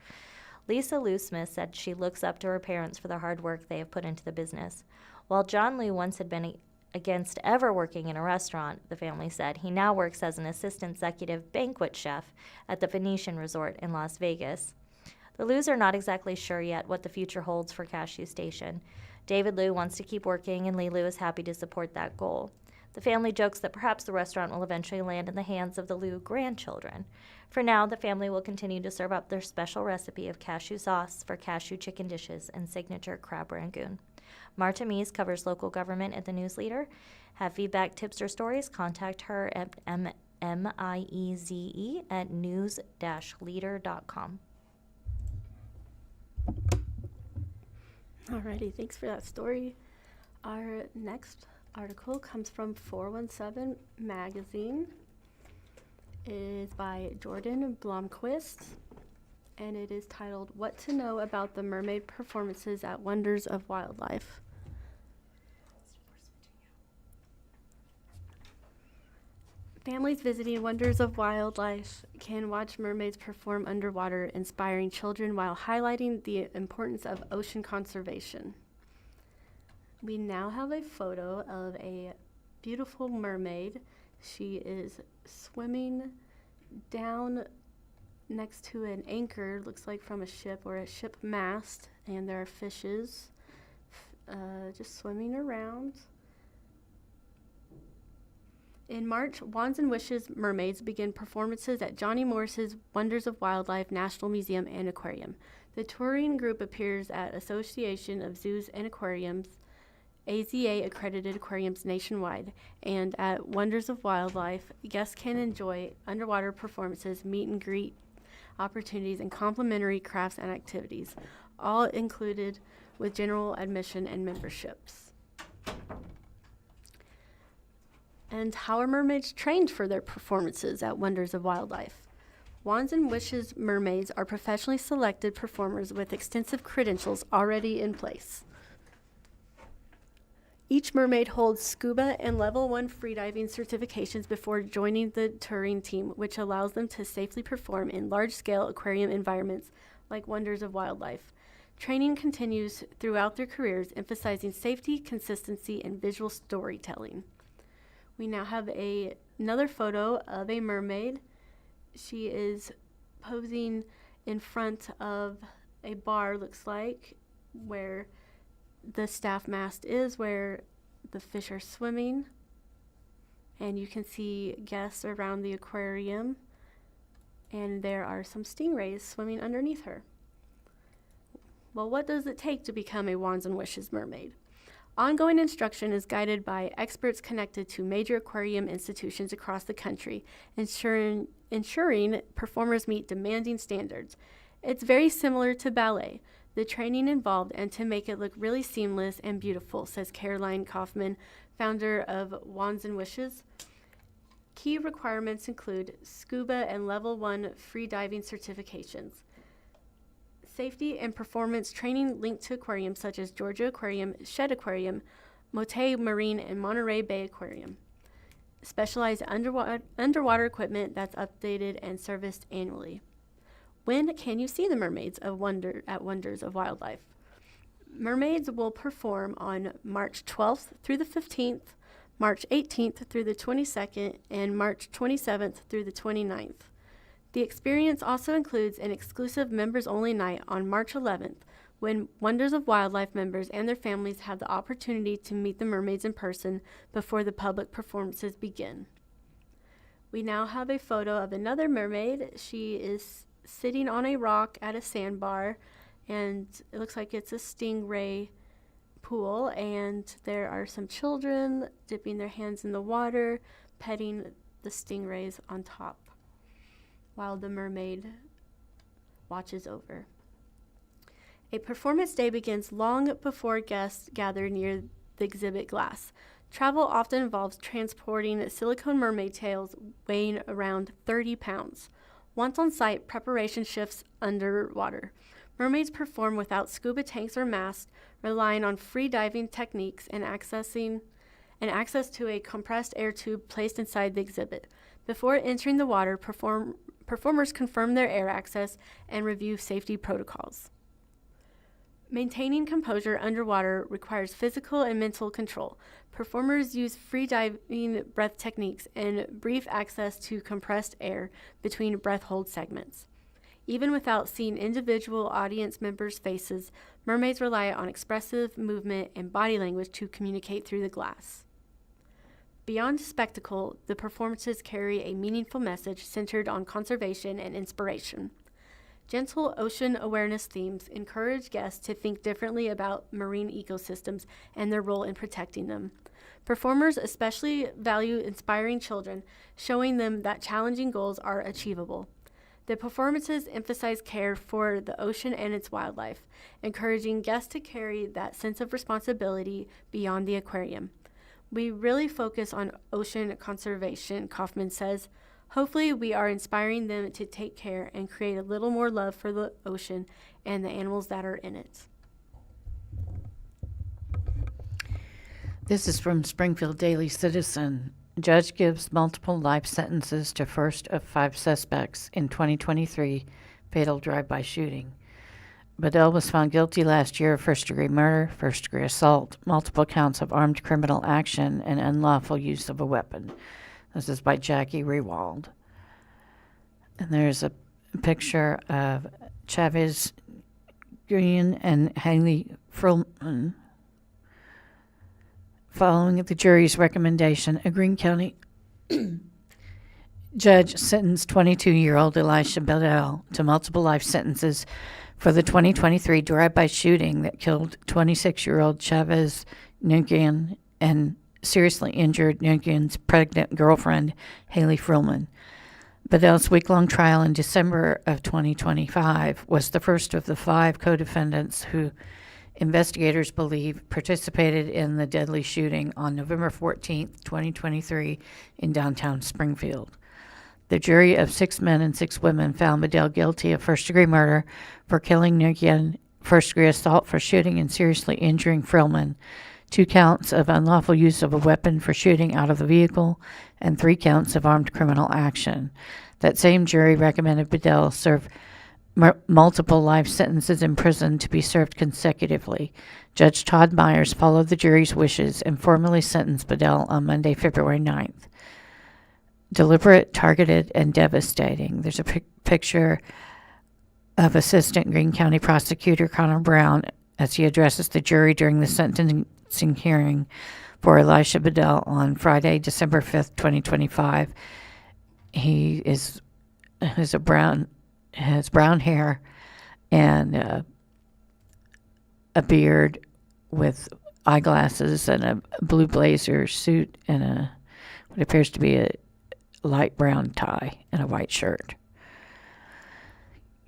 B: Lisa Lu Smith said she looks up to her parents for the hard work they have put into the business. While John Lu once had been against ever working in a restaurant, the family said, he now works as an assistant executive banquet chef at the Venetian Resort in Las Vegas. The Lus are not exactly sure yet what the future holds for Cashew Station. David Lu wants to keep working, and Li Lu is happy to support that goal. The family jokes that perhaps the restaurant will eventually land in the hands of the Lu grandchildren. For now, the family will continue to serve up their special recipe of cashew sauce for cashew chicken dishes and signature crab rangoon. Marta Mies covers local government at the News-Leader. Have feedback, tips, or stories? Contact her at mieze@news-leader.com.
D: Alrighty, thanks for that story. Our next article comes from 417 Magazine. It is by Jordan Blomquist, and it is titled, What to Know About the Mermaid Performances at Wonders of Wildlife. Families visiting Wonders of Wildlife can watch mermaids perform underwater, inspiring children while highlighting the importance of ocean conservation. We now have a photo of a beautiful mermaid. She is swimming down next to an anchor, looks like from a ship or a ship mast, and there are fishes just swimming around. In March, Wands and Wishes mermaids begin performances at Johnny Morris's Wonders of Wildlife National Museum and Aquarium. The touring group appears at Association of Zoos and Aquariums, AZA accredited aquariums nationwide, and at Wonders of Wildlife, guests can enjoy underwater performances, meet and greet opportunities, and complimentary crafts and activities, all included with general admission and memberships. And how are mermaids trained for their performances at Wonders of Wildlife? Wands and Wishes mermaids are professionally selected performers with extensive credentials already in place. Each mermaid holds scuba and level 1 freediving certifications before joining the touring team, which allows them to safely perform in large-scale aquarium environments like Wonders of Wildlife. Training continues throughout their careers, emphasizing safety, consistency, and visual storytelling. We now have a another photo of a mermaid. She is posing in front of a bar, looks like, where the staff mast is, where the fish are swimming. And you can see guests around the aquarium, and there are some stingrays swimming underneath her. Well, what does it take to become a Wands and Wishes mermaid? Ongoing instruction is guided by experts connected to major aquarium institutions across the country, ensuring performers meet demanding standards. It's very similar to ballet, the training involved, and to make it look really seamless and beautiful, says Caroline Kaufman, founder of Wands and Wishes. Key requirements include scuba and level 1 free diving certifications. Safety and performance training linked to aquariums such as Georgia Aquarium, Shed Aquarium, Motet Marine, and Monterey Bay Aquarium. Specialized underwater equipment that's updated and serviced annually. When can you see the mermaids at Wonders of Wildlife? Mermaids will perform on March 12th through the 15th, March 18th through the 22nd, and March 27th through the 29th. The experience also includes an exclusive members-only night on March 11th, when Wonders of Wildlife members and their families have the opportunity to meet the mermaids in person before the public performances begin. We now have a photo of another mermaid. She is sitting on a rock at a sandbar, and it looks like it's a stingray pool, and there are some children dipping their hands in the water, petting the stingrays on top, while the mermaid watches over. A performance day begins long before guests gather near the exhibit glass. Travel often involves transporting silicone mermaid tails weighing around 30 pounds. Once on site, preparation shifts underwater. Mermaids perform without scuba tanks or masks, relying on free diving techniques and access to a compressed air tube placed inside the exhibit. Before entering the water, performers confirm their air access and review safety protocols. Maintaining composure underwater requires physical and mental control. Performers use free diving breath techniques and brief access to compressed air between breath hold segments. Even without seeing individual audience members' faces, mermaids rely on expressive movement and body language to communicate through the glass. Beyond spectacle, the performances carry a meaningful message centered on conservation and inspiration. Gentle ocean awareness themes encourage guests to think differently about marine ecosystems and their role in protecting them. Performers especially value inspiring children, showing them that challenging goals are achievable. The performances emphasize care for the ocean and its wildlife, encouraging guests to carry that sense of responsibility beyond the aquarium. We really focus on ocean conservation, Kaufman says. Hopefully, we are inspiring them to take care and create a little more love for the ocean and the animals that are in it.
C: This is from Springfield Daily Citizen. Judge gives multiple life sentences to first of 5 suspects in 2023 fatal drive-by shooting. Bedell was found guilty last year of first-degree murder, first-degree assault, multiple counts of armed criminal action, and unlawful use of a weapon. This is by Jackie Rewald. And there's a picture of Chavez Green and Haley Frillman. Following the jury's recommendation, a Greene County judge sentenced 22-year-old Elisha Bedell to multiple life sentences for the 2023 drive-by shooting that killed 26-year-old Chavez Nguyen and seriously injured Nguyen's pregnant girlfriend, Haley Frillman. Bedell's week-long trial in December of 2025 was the first of the 5 co-defendants who investigators believe participated in the deadly shooting on November 14, 2023 in downtown Springfield. The jury of 6 men and 6 women found Bedell guilty of first-degree murder for killing Nguyen, first-degree assault for shooting and seriously injuring Frillman, 2 counts of unlawful use of a weapon for shooting out of the vehicle, and 3 counts of armed criminal action. That same jury recommended Bedell serve multiple life sentences in prison to be served consecutively. Judge Todd Myers followed the jury's wishes and formally sentenced Bedell on Monday, February 9th. deliberate, targeted, and devastating. There's a picture of Assistant Greene County Prosecutor Connor Brown as he addresses the jury during the sentencing hearing for Elisha Bedell on Friday, December 5th, 2025. He has brown hair and a beard with eyeglasses and a blue blazer suit and what appears to be a light brown tie and a white shirt.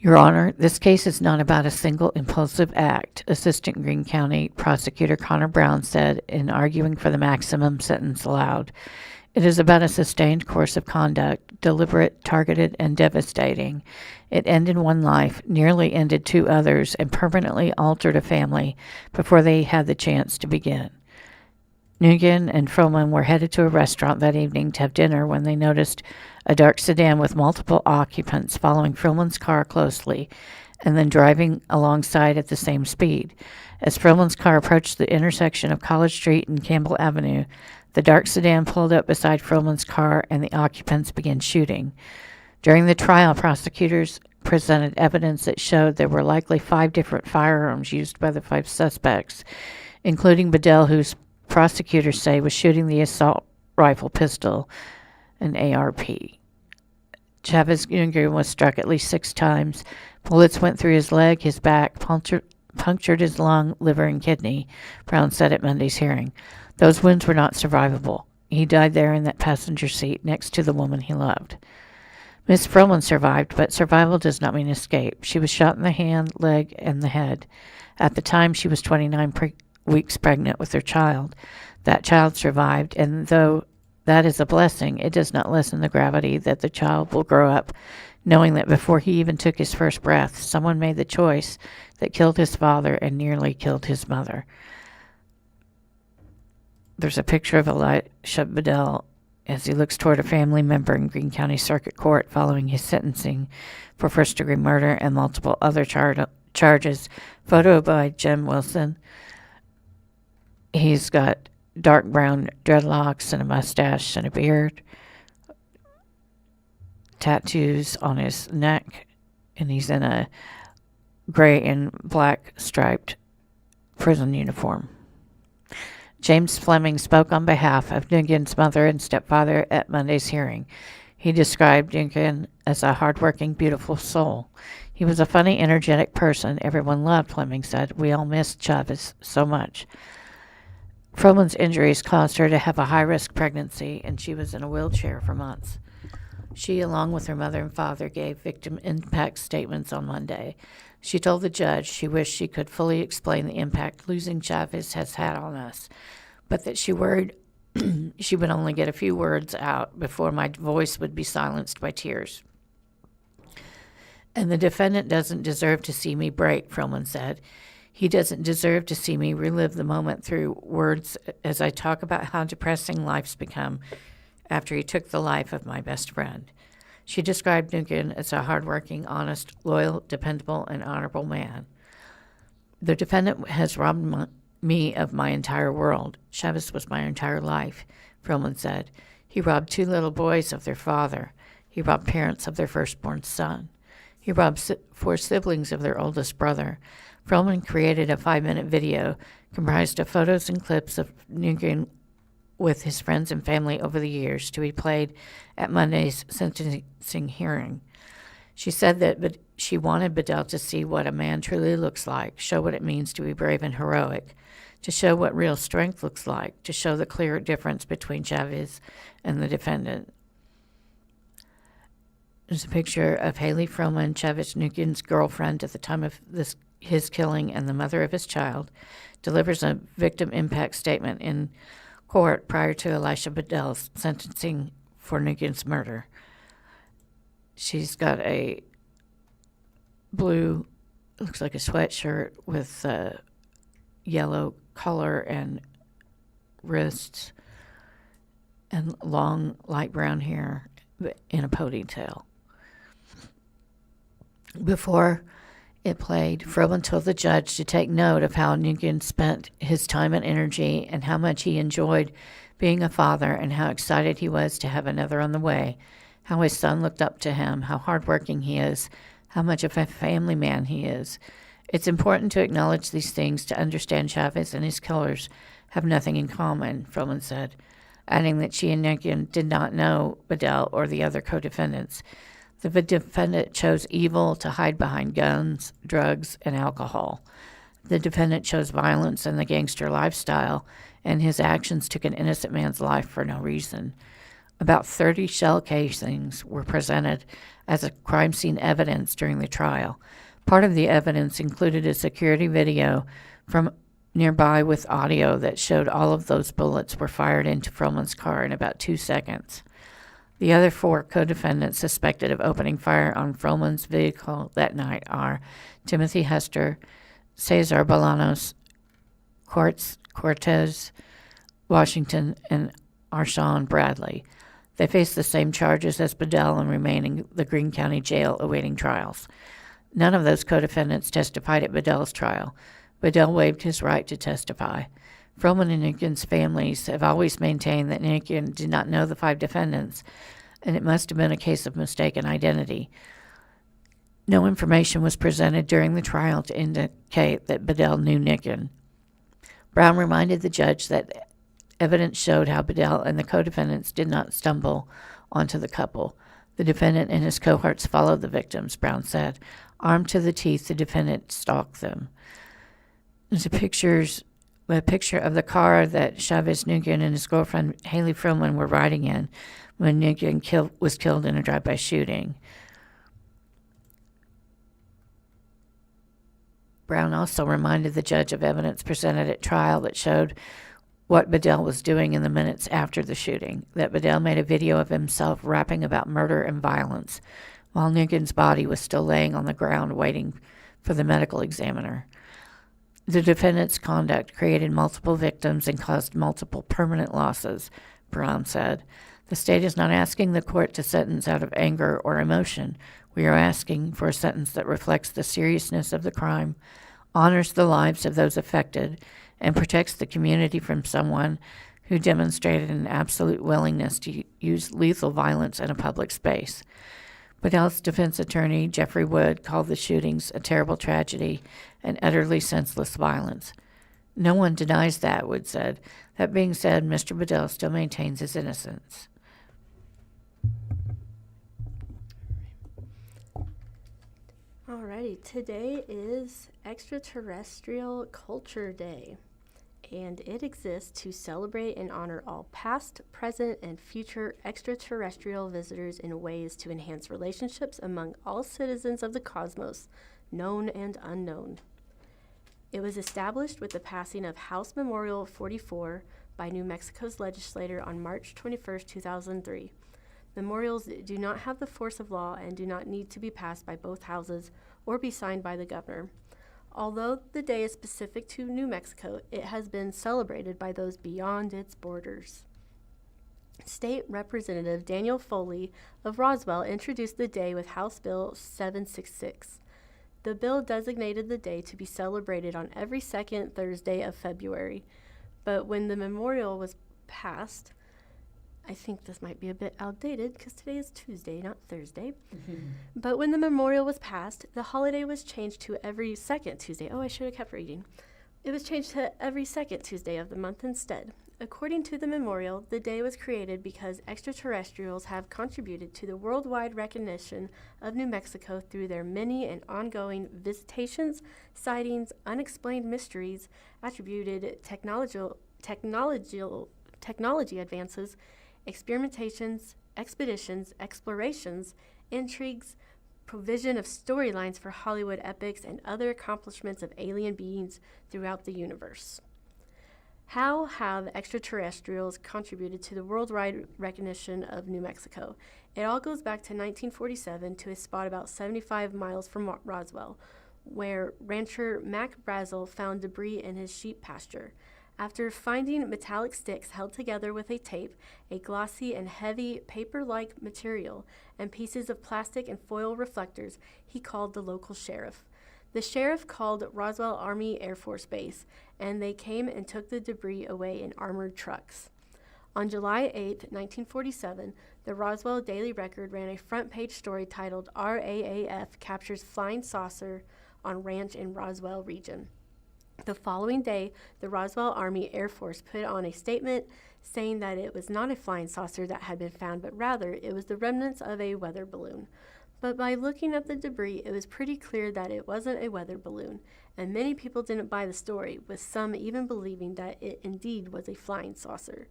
C: Your Honor, this case is not about a single impulsive act, Assistant Greene County Prosecutor Connor Brown said in arguing for the maximum sentence allowed. It is about a sustained course of conduct, deliberate, targeted, and devastating. It ended one life, nearly ended two others, and permanently altered a family before they had the chance to begin. Nguyen and Froman were headed to a restaurant that evening to have dinner when they noticed a dark sedan with multiple occupants following Froman's car closely and then driving alongside at the same speed. As Froman's car approached the intersection of College Street and Campbell Avenue, the dark sedan pulled up beside Froman's car and the occupants began shooting. During the trial, prosecutors presented evidence that showed there were likely 5 different firearms used by the 5 suspects, including Bedell, whose prosecutors say was shooting the assault rifle pistol, an ARP. Chavez Nguyen was struck at least 6 times. Bullets went through his leg, his back, punctured his lung, liver, and kidney, Brown said at Monday's hearing. Those wounds were not survivable. He died there in that passenger seat next to the woman he loved. Miss Froman survived, but survival does not mean escape. She was shot in the hand, leg, and the head. At the time, she was 29 weeks pregnant with her child. That child survived, and though that is a blessing, it does not lessen the gravity that the child will grow up knowing that before he even took his first breath, someone made the choice that killed his father and nearly killed his mother. There's a picture of Elisha Bedell as he looks toward a family member in Greene County Circuit Court following his sentencing for first-degree murder and multiple other charges. Photo by Jim Wilson. He's got dark brown dreadlocks and a mustache and a beard, tattoos on his neck, and he's in a gray and black striped prison uniform. James Fleming spoke on behalf of Nguyen's mother and stepfather at Monday's hearing. He described Nguyen as a hardworking, beautiful soul. He was a funny, energetic person everyone loved, Fleming said. We all missed Chavez so much. Froman's injuries caused her to have a high-risk pregnancy, and she was in a wheelchair for months. She, along with her mother and father, gave victim impact statements on Monday. She told the judge she wished she could fully explain the impact losing Chavez has had on us, but that she worried she would only get a few words out before my voice would be silenced by tears. And the defendant doesn't deserve to see me break, Froman said. He doesn't deserve to see me relive the moment through words as I talk about how depressing life's become after he took the life of my best friend. She described Nguyen as a hardworking, honest, loyal, dependable, and honorable man. The defendant has robbed me of my entire world. Chavez was my entire life, Froman said. He robbed 2 little boys of their father. He robbed parents of their firstborn son. He robbed 4 siblings of their oldest brother. Froman created a 5-minute video comprised of photos and clips of Nguyen with his friends and family over the years to be played at Monday's sentencing hearing. She said that she wanted Bedell to see what a man truly looks like, show what it means to be brave and heroic, to show what real strength looks like, to show the clear difference between Chavez and the defendant. There's a picture of Haley Froman, Chavez Nguyen's girlfriend at the time of his killing and the mother of his child, delivers a victim impact statement in court prior to Elisha Bedell's sentencing for Nguyen's murder. She's got a blue, looks like a sweatshirt with yellow collar and wrists and long light brown hair in a ponytail. Before it played, Froman told the judge to take note of how Nukin spent his time and energy and how much he enjoyed being a father and how excited he was to have another on the way, how his son looked up to him, how hardworking he is, how much of a family man he is. It's important to acknowledge these things to understand Chavez and his killers have nothing in common, Froman said, adding that she and Nukin did not know Bedell or the other co-defendants. The defendant chose evil to hide behind guns, drugs, and alcohol. The defendant chose violence and the gangster lifestyle, and his actions took an innocent man's life for no reason. About 30 shell casings were presented as a crime scene evidence during the trial. Part of the evidence included a security video from nearby with audio that showed all of those bullets were fired into Froman's car in about 2 seconds. The other 4 co-defendants suspected of opening fire on Froman's vehicle that night are Timothy Hester, Cesar Bolanos, Cortez Washington, and Arshawn Bradley. They face the same charges as Bedell and remain in the Greene County Jail awaiting trials. None of those co-defendants testified at Bedell's trial. Bedell waived his right to testify. Froman and Nukin's families have always maintained that Nukin did not know the 5 defendants, and it must have been a case of mistaken identity. No information was presented during the trial to indicate that Bedell knew Nukin. Brown reminded the judge that evidence showed how Bedell and the co-defendants did not stumble onto the couple. The defendant and his cohorts followed the victims, Brown said. Armed to the teeth, the defendant stalked them. There's a picture of the car that Chavez Nukin and his girlfriend Haley Froman were riding in when Nukin was killed in a drive-by shooting. Brown also reminded the judge of evidence presented at trial that showed what Bedell was doing in the minutes after the shooting, that Bedell made a video of himself rapping about murder and violence while Nukin's body was still laying on the ground waiting for the medical examiner. The defendant's conduct created multiple victims and caused multiple permanent losses, Brown said. The state is not asking the court to sentence out of anger or emotion. We are asking for a sentence that reflects the seriousness of the crime, honors the lives of those affected, and protects the community from someone who demonstrated an absolute willingness to use lethal violence in a public space. Bedell's defense attorney, Jeffrey Wood, called the shootings a terrible tragedy and utterly senseless violence. No one denies that, Wood said. That being said, Mr. Bedell still maintains his innocence.
D: Alrighty, today is Extraterrestrial Culture Day, and it exists to celebrate and honor all past, present, and future extraterrestrial visitors in ways to enhance relationships among all citizens of the cosmos, known and unknown. It was established with the passing of House Memorial 44 by New Mexico's legislature on March 21, 2003. Memorials do not have the force of law and do not need to be passed by both houses or be signed by the governor. Although the day is specific to New Mexico, it has been celebrated by those beyond its borders. State Representative Daniel Foley of Roswell introduced the day with House Bill 766. The bill designated the day to be celebrated on every second Thursday of February, but when the memorial was passed, I think this might be a bit outdated because today is Tuesday, not Thursday. But when the memorial was passed, the holiday was changed to every second Tuesday. Oh, I should have kept reading. It was changed to every second Tuesday of the month instead. According to the memorial, the day was created because extraterrestrials have contributed to the worldwide recognition of New Mexico through their many and ongoing visitations, sightings, unexplained mysteries, attributed technology advances, experimentations, expeditions, explorations, intrigues, provision of storylines for Hollywood epics, and other accomplishments of alien beings throughout the universe. How have extraterrestrials contributed to the worldwide recognition of New Mexico? It all goes back to 1947 to a spot about 75 miles from Roswell, where rancher Mac Brazel found debris in his sheep pasture. After finding metallic sticks held together with a tape, a glossy and heavy paper-like material, and pieces of plastic and foil reflectors, he called the local sheriff. The sheriff called Roswell Army Air Force Base, and they came and took the debris away in armored trucks. On July 8, 1947, the Roswell Daily Record ran a front-page story titled RAAF Captures Flying Saucer on Ranch in Roswell Region. The following day, the Roswell Army Air Force put on a statement saying that it was not a flying saucer that had been found, but rather it was the remnants of a weather balloon. But by looking at the debris, it was pretty clear that it wasn't a weather balloon, and many people didn't buy the story, with some even believing that it indeed was a flying saucer.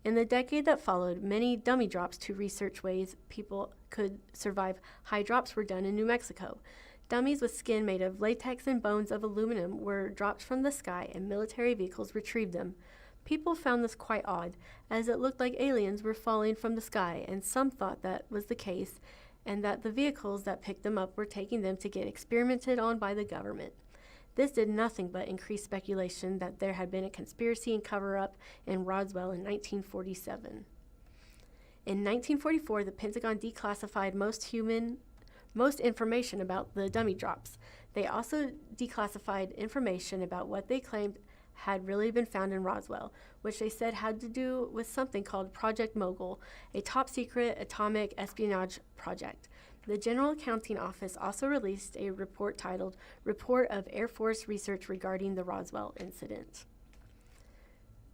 D: In the decade that followed, many dummy drops to research ways people could survive high drops were done in New Mexico. Dummies with skin made of latex and bones of aluminum were dropped from the sky, and military vehicles retrieved them. People found this quite odd, as it looked like aliens were falling from the sky, and some thought that was the case, and that the vehicles that picked them up were taking them to get experimented on by the government. This did nothing but increase speculation that there had been a conspiracy and cover-up in Roswell in 1947. In 1944, the Pentagon declassified most information about the dummy drops. They also declassified information about what they claimed had really been found in Roswell, which they said had to do with something called Project Mogul, a top-secret atomic espionage project. The General Accounting Office also released a report titled Report of Air Force Research Regarding the Roswell Incident.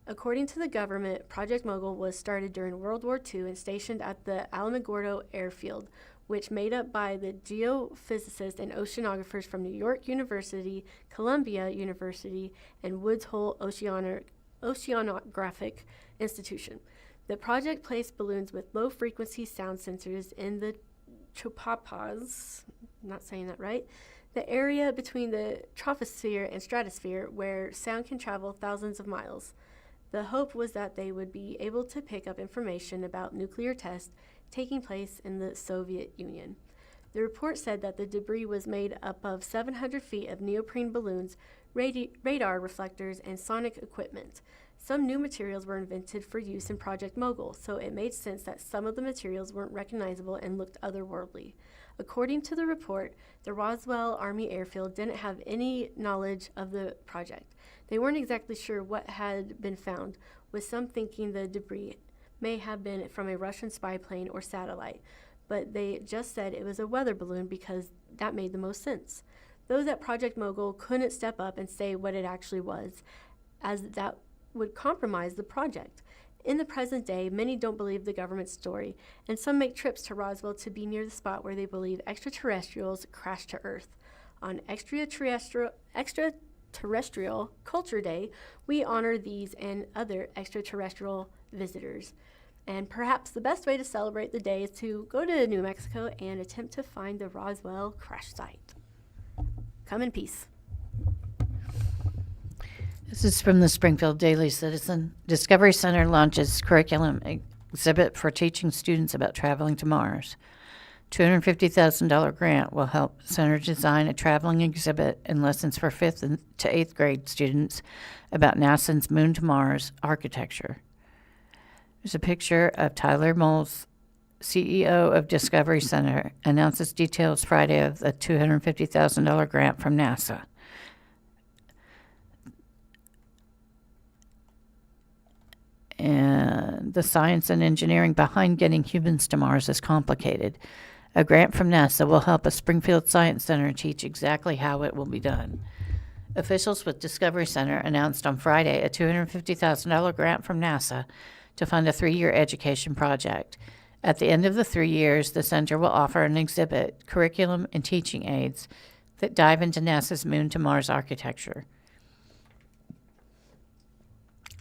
D: According to the government, Project Mogul was started during World War II and stationed at the Alamogordo Airfield, which made up by the geophysicists and oceanographers from New York University, Columbia University, and Woods Hole Oceanographic Institution. The project placed balloons with low-frequency sound sensors in the troposphere, not saying that right, the area between the troposphere and stratosphere where sound can travel thousands of miles. The hope was that they would be able to pick up information about nuclear tests taking place in the Soviet Union. The report said that the debris was made up of 700 feet of neoprene balloons, radar reflectors, and sonic equipment. Some new materials were invented for use in Project Mogul, so it made sense that some of the materials weren't recognizable and looked otherworldly. According to the report, the Roswell Army Airfield didn't have any knowledge of the project. They weren't exactly sure what had been found, with some thinking the debris may have been from a Russian spy plane or satellite, but they just said it was a weather balloon because that made the most sense. Those at Project Mogul couldn't step up and say what it actually was, as that would compromise the project. In the present day, many don't believe the government's story, and some make trips to Roswell to be near the spot where they believe extraterrestrials crashed to Earth. On Extraterrestrial Culture Day, we honor these and other extraterrestrial visitors. And perhaps the best way to celebrate the day is to go to New Mexico and attempt to find the Roswell crash site. Come in peace.
C: This is from the Springfield Daily Citizen. Discovery Center launches curriculum exhibit for teaching students about traveling to Mars. $250,000 grant will help center design a traveling exhibit and lessons for 5th to 8th grade students about NASA's Moon to Mars architecture. There's a picture of Tyler Moles, CEO of Discovery Center, announces details Friday of the $250,000 grant from NASA. And the science and engineering behind getting humans to Mars is complicated. A grant from NASA will help a Springfield Science Center teach exactly how it will be done. Officials with Discovery Center announced on Friday a $250,000 grant from NASA to fund a 3-year education project. At the end of the 3 years, the center will offer an exhibit, curriculum, and teaching aids that dive into NASA's Moon to Mars architecture.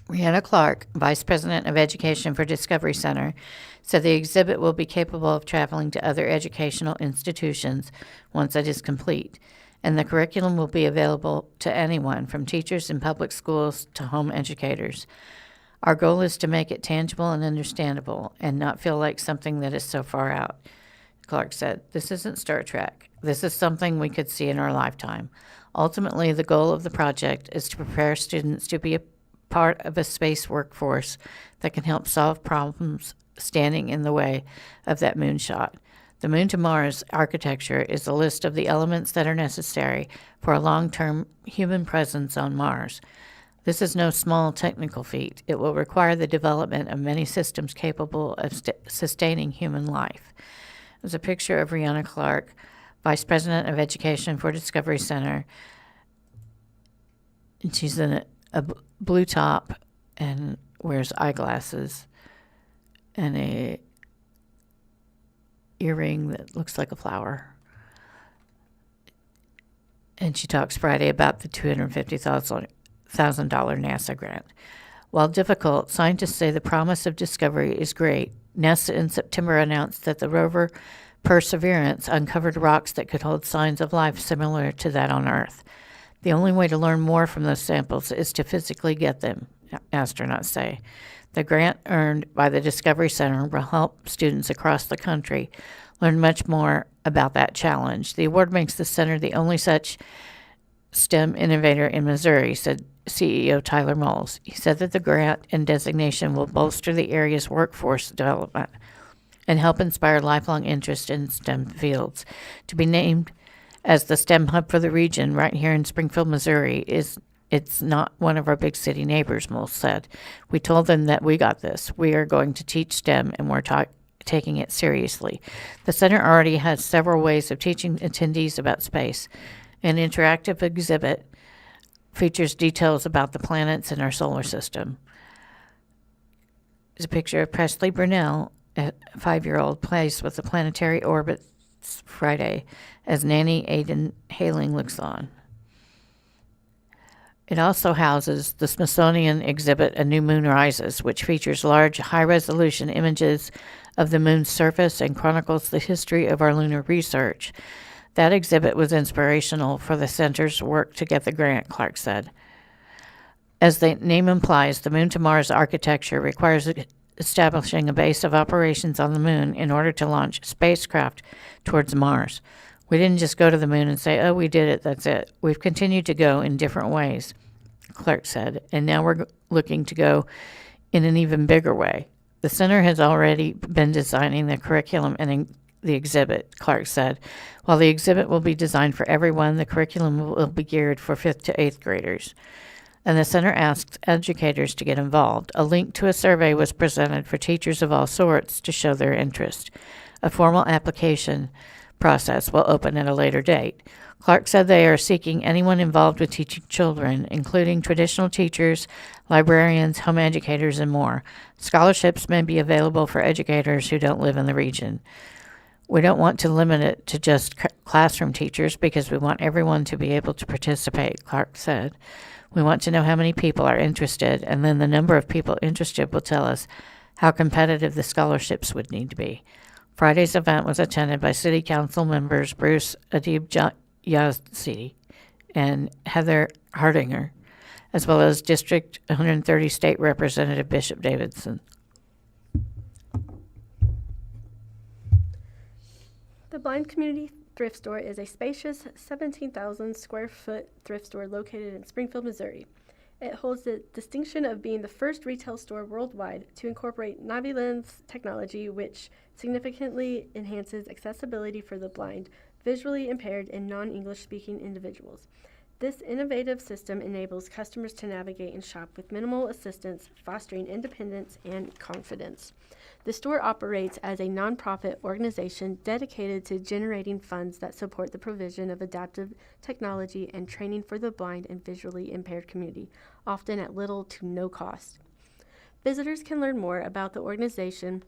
C: Rihanna Clark, Vice President of Education for Discovery Center, said the exhibit will be capable of traveling to other educational institutions once it is complete, and the curriculum will be available to anyone, from teachers in public schools to home educators. Our goal is to make it tangible and understandable and not feel like something that is so far out, Clark said. This isn't Star Trek. This is something we could see in our lifetime. Ultimately, the goal of the project is to prepare students to be a part of a space workforce that can help solve problems standing in the way of that moonshot. The Moon to Mars architecture is a list of the elements that are necessary for a long-term human presence on Mars. This is no small technical feat. It will require the development of many systems capable of sustaining human life. There's a picture of Rihanna Clark, Vice President of Education for Discovery Center. And she's in a blue top and wears eyeglasses and a earring that looks like a flower. And she talks Friday about the $250,000 NASA grant. While difficult, scientists say the promise of discovery is great. NASA in September announced that the rover Perseverance uncovered rocks that could hold signs of life similar to that on Earth. The only way to learn more from those samples is to physically get them, astronauts say. The grant earned by the Discovery Center will help students across the country learn much more about that challenge. The award makes the center the only such STEM innovator in Missouri, said CEO Tyler Moles. He said that the grant and designation will bolster the area's workforce development and help inspire lifelong interest in STEM fields. To be named as the STEM hub for the region right here in Springfield, Missouri, it's not one of our big city neighbors, Moles said. We told them that we got this. We are going to teach STEM, and we're taking it seriously. The center already has several ways of teaching attendees about space. An interactive exhibit features details about the planets in our solar system. There's a picture of Presley Brunell, a 5-year-old, plays with the planetary orbits Friday as nanny Aiden Haling looks on. It also houses the Smithsonian exhibit A New Moon Rises, which features large, high-resolution images of the moon's surface and chronicles the history of our lunar research. That exhibit was inspirational for the center's work to get the grant, Clark said. As the name implies, the Moon to Mars architecture requires establishing a base of operations on the moon in order to launch spacecraft towards Mars. We didn't just go to the moon and say, oh, we did it, that's it. We've continued to go in different ways, Clark said, and now we're looking to go in an even bigger way. The center has already been designing the curriculum and the exhibit, Clark said. While the exhibit will be designed for everyone, the curriculum will be geared for 5th to 8th graders. And the center asked educators to get involved. A link to a survey was presented for teachers of all sorts to show their interest. A formal application process will open at a later date. Clark said they are seeking anyone involved with teaching children, including traditional teachers, librarians, home educators, and more. Scholarships may be available for educators who don't live in the region. We don't want to limit it to just classroom teachers because we want everyone to be able to participate, Clark said. We want to know how many people are interested, and then the number of people interested will tell us how competitive the scholarships would need to be. Friday's event was attended by City Council members Bruce Adib Yazdi and Heather Hardinger, as well as District 130 State Representative Bishop Davidson.
D: The Blind Community Thrift Store is a spacious 17,000 square foot thrift store located in Springfield, Missouri. It holds the distinction of being the first retail store worldwide to incorporate Navi-Lens technology, which significantly enhances accessibility for the blind, visually impaired, and non-English speaking individuals. This innovative system enables customers to navigate and shop with minimal assistance, fostering independence and confidence. The store operates as a nonprofit organization dedicated to generating funds that support the provision of adaptive technology and training for the blind and visually impaired community, often at little to no cost. Visitors can learn more about the organization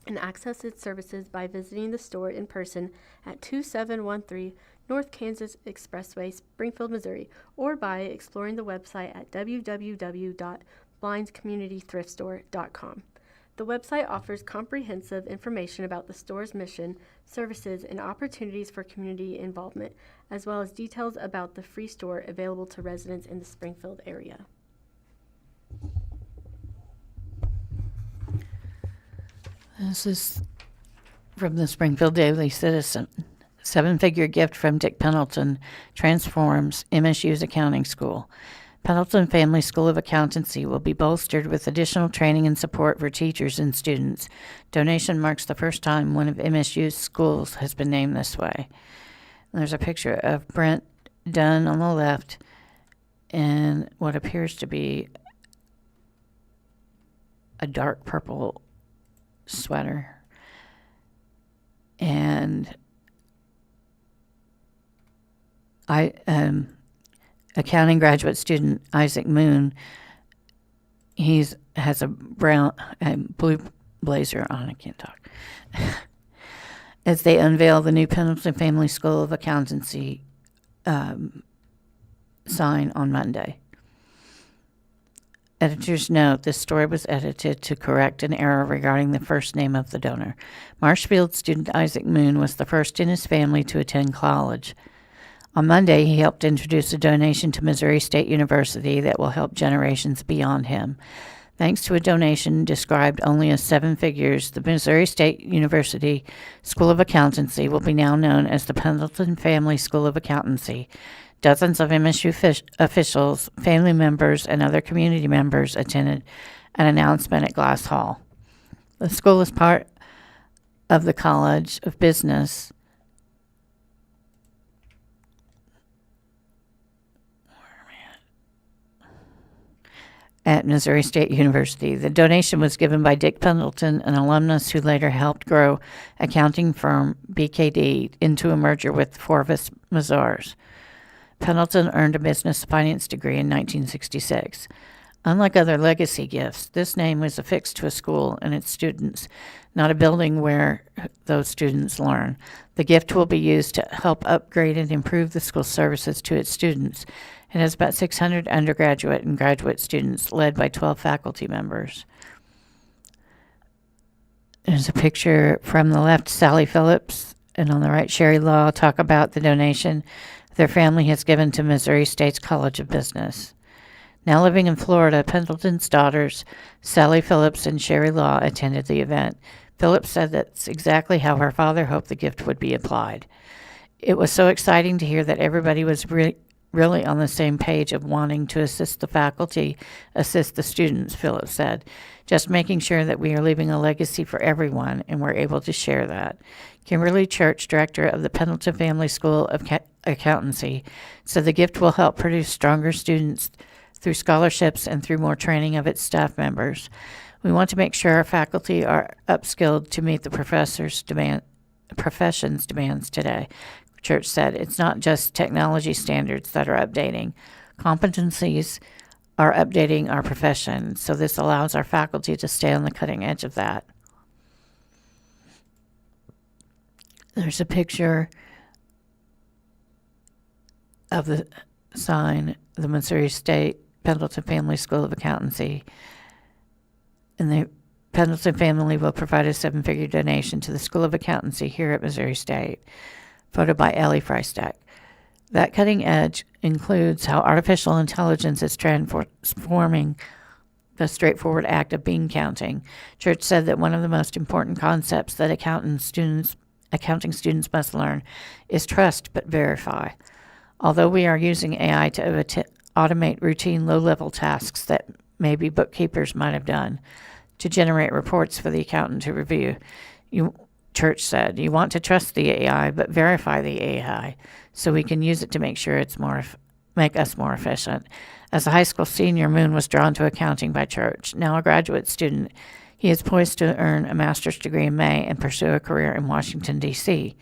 D: and access its services by visiting the store in person at 2713 North Kansas Expressway, Springfield, Missouri, or by exploring the website at www.blindcommunitythriftstore.com. The website offers comprehensive information about the store's mission, services, and opportunities for community involvement, as well as details about the free store available to residents in the Springfield area.
C: This is from the Springfield Daily Citizen. 7-figure gift from Dick Pendleton transforms MSU's accounting school. Pendleton Family School of Accountancy will be bolstered with additional training and support for teachers and students. Donation marks the first time one of MSU's schools has been named this way. And there's a picture of Brent Dunn on the left in what appears to be a dark purple sweater. And accounting graduate student Isaac Moon, has a brown and blue blazer on. I can't talk. As they unveil the new Pendleton Family School of Accountancy sign on Monday. Editor's note, this story was edited to correct an error regarding the first name of the donor. Marshfield student Isaac Moon was the first in his family to attend college. On Monday, he helped introduce a donation to Missouri State University that will help generations beyond him. Thanks to a donation described only as 7 figures, the Missouri State University School of Accountancy will be now known as the Pendleton Family School of Accountancy. Dozens of MSU officials, family members, and other community members attended an announcement at Glass Hall. The school is part of the College of Business at Missouri State University. The donation was given by Dick Pendleton, an alumnus who later helped grow accounting firm BKD into a merger with Forvis Mazars. Pendleton earned a business finance degree in 1966. Unlike other legacy gifts, this name was affixed to a school and its students, not a building where those students learn. The gift will be used to help upgrade and improve the school services to its students. It has about 600 undergraduate and graduate students, led by 12 faculty members. There's a picture from the left, Sally Phillips, and on the right, Sherry Law, talk about the donation their family has given to Missouri State's College of Business. Now living in Florida, Pendleton's daughters, Sally Phillips and Sherry Law, attended the event. Phillips said that's exactly how her father hoped the gift would be applied. It was so exciting to hear that everybody was really on the same page of wanting to assist the faculty, assist the students, Phillips said. Just making sure that we are leaving a legacy for everyone, and we're able to share that. Kimberly Church, director of the Pendleton Family School of Accountancy, said the gift will help produce stronger students through scholarships and through more training of its staff members. We want to make sure our faculty are upskilled to meet the profession's demands today. Church said it's not just technology standards that are updating. Competencies are updating our profession, so this allows our faculty to stay on the cutting edge of that. There's a picture of the sign, the Missouri State Pendleton Family School of Accountancy. And the Pendleton family will provide a 7-figure donation to the School of Accountancy here at Missouri State. Photo by Ellie Freistack. That cutting edge includes how artificial intelligence is transforming the straightforward act of bean counting. Church said that one of the most important concepts that accounting students must learn is trust but verify. Although we are using AI to automate routine low-level tasks that maybe bookkeepers might have done to generate reports for the accountant to review, Church said, you want to trust the AI but verify the AI so we can use it to make sure it's make us more efficient. As a high school senior, Moon was drawn to accounting by Church. Now a graduate student, he is poised to earn a master's degree in May and pursue a career in Washington, D.C.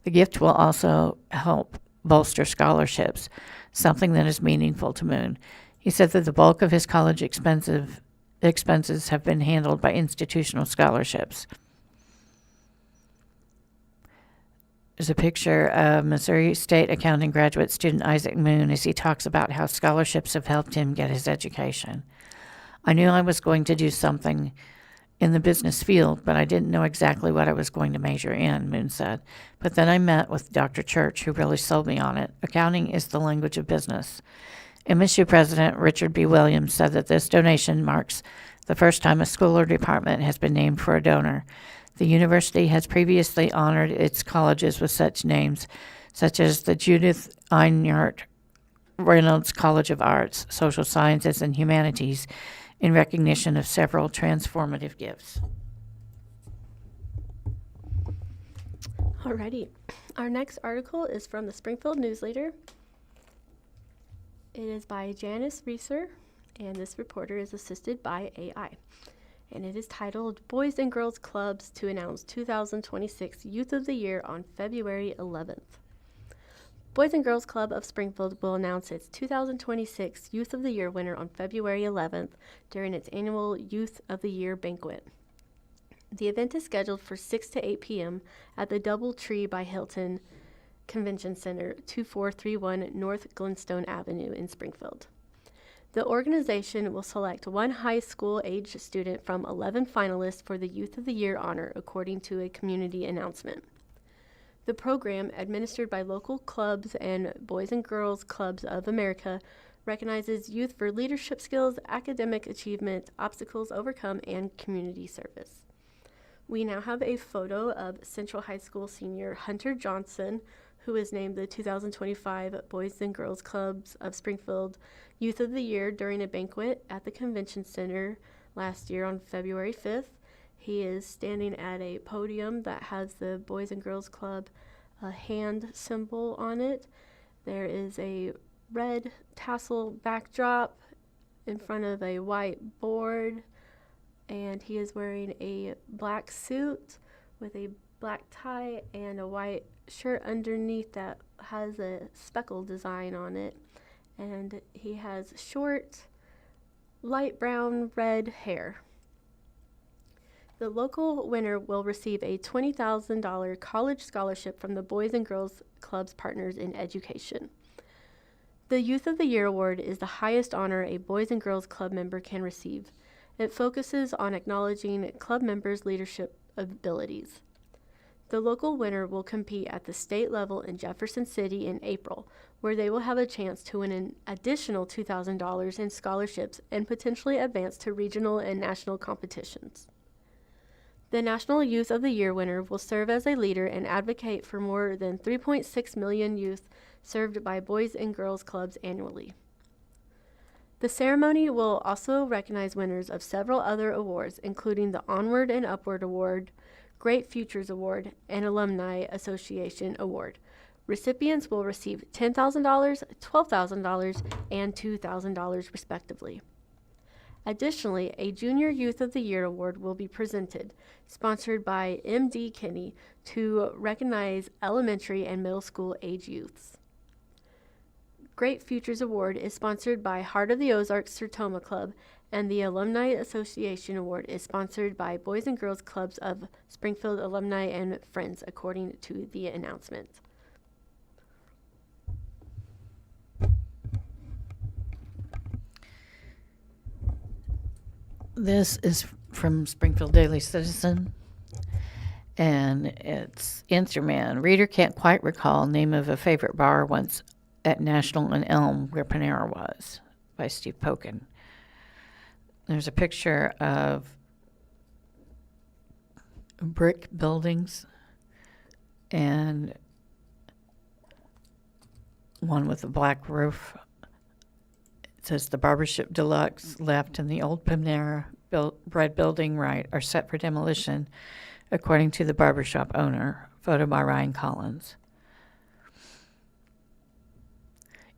C: The gift will also help bolster scholarships, something that is meaningful to Moon. He said that the bulk of his college expenses have been handled by institutional scholarships. There's a picture of Missouri State accounting graduate student Isaac Moon as he talks about how scholarships have helped him get his education. I knew I was going to do something in the business field, but I didn't know exactly what I was going to major in, Moon said. But then I met with Dr. Church, who really sold me on it. Accounting is the language of business. MSU President Richard B. Williams said that this donation marks the first time a school or department has been named for a donor. The university has previously honored its colleges with such names, such as the Judith Einert Reynolds College of Arts, Social Sciences, and Humanities in recognition of several transformative gifts.
D: Alrighty, our next article is from the Springfield News-Leader. It is by Janice Reeser, and this reporter is assisted by AI. And it is titled, Boys and Girls Clubs to Announce 2026 Youth of the Year on February 11th. Boys and Girls Club of Springfield will announce its 2026 Youth of the Year winner on February 11th during its annual Youth of the Year banquet. The event is scheduled for 6 to 8 p.m. at the DoubleTree by Hilton Convention Center, 2431 North Glenstone Avenue in Springfield. The organization will select one high school age student from 11 finalists for the Youth of the Year honor, according to a community announcement. The program, administered by local clubs and Boys and Girls Clubs of America, recognizes youth for leadership skills, academic achievement, obstacles overcome, and community service. We now have a photo of Central High School senior Hunter Johnson, who was named the 2025 Boys and Girls Clubs of Springfield Youth of the Year during a banquet at the Convention Center last year on February 5th. He is standing at a podium that has the Boys and Girls Club hand symbol on it. There is a red tassel backdrop in front of a white board, and he is wearing a black suit with a black tie and a white shirt underneath that has a speckle design on it, and he has short, light brown red hair. The local winner will receive a $20,000 college scholarship from the Boys and Girls Clubs Partners in Education. The Youth of the Year Award is the highest honor a Boys and Girls Club member can receive. It focuses on acknowledging club members' leadership abilities. The local winner will compete at the state level in Jefferson City in April, where they will have a chance to win an additional $2,000 in scholarships and potentially advance to regional and national competitions. The National Youth of the Year winner will serve as a leader and advocate for more than 3.6 million youth served by Boys and Girls Clubs annually. The ceremony will also recognize winners of several other awards, including the Onward and Upward Award, Great Futures Award, and Alumni Association Award. Recipients will receive $10,000, $12,000, and $2,000 respectively. Additionally, a Junior Youth of the Year Award will be presented, sponsored by M.D. Kinney, to recognize elementary and middle school age youths. Great Futures Award is sponsored by Heart of the Ozarks Sertoma Club, and the Alumni Association Award is sponsored by Boys and Girls Clubs of Springfield Alumni and Friends, according to the announcement.
C: This is from Springfield Daily Citizen, and it's Answerman. Reader can't quite recall name of a favorite bar once at National and Elm where Panera was, by Steve Pokin. There's a picture of brick buildings and one with a black roof. It says the Barbershop Deluxe left and the old Panera bread building right are set for demolition, according to the barbershop owner. Photo by Ryan Collins.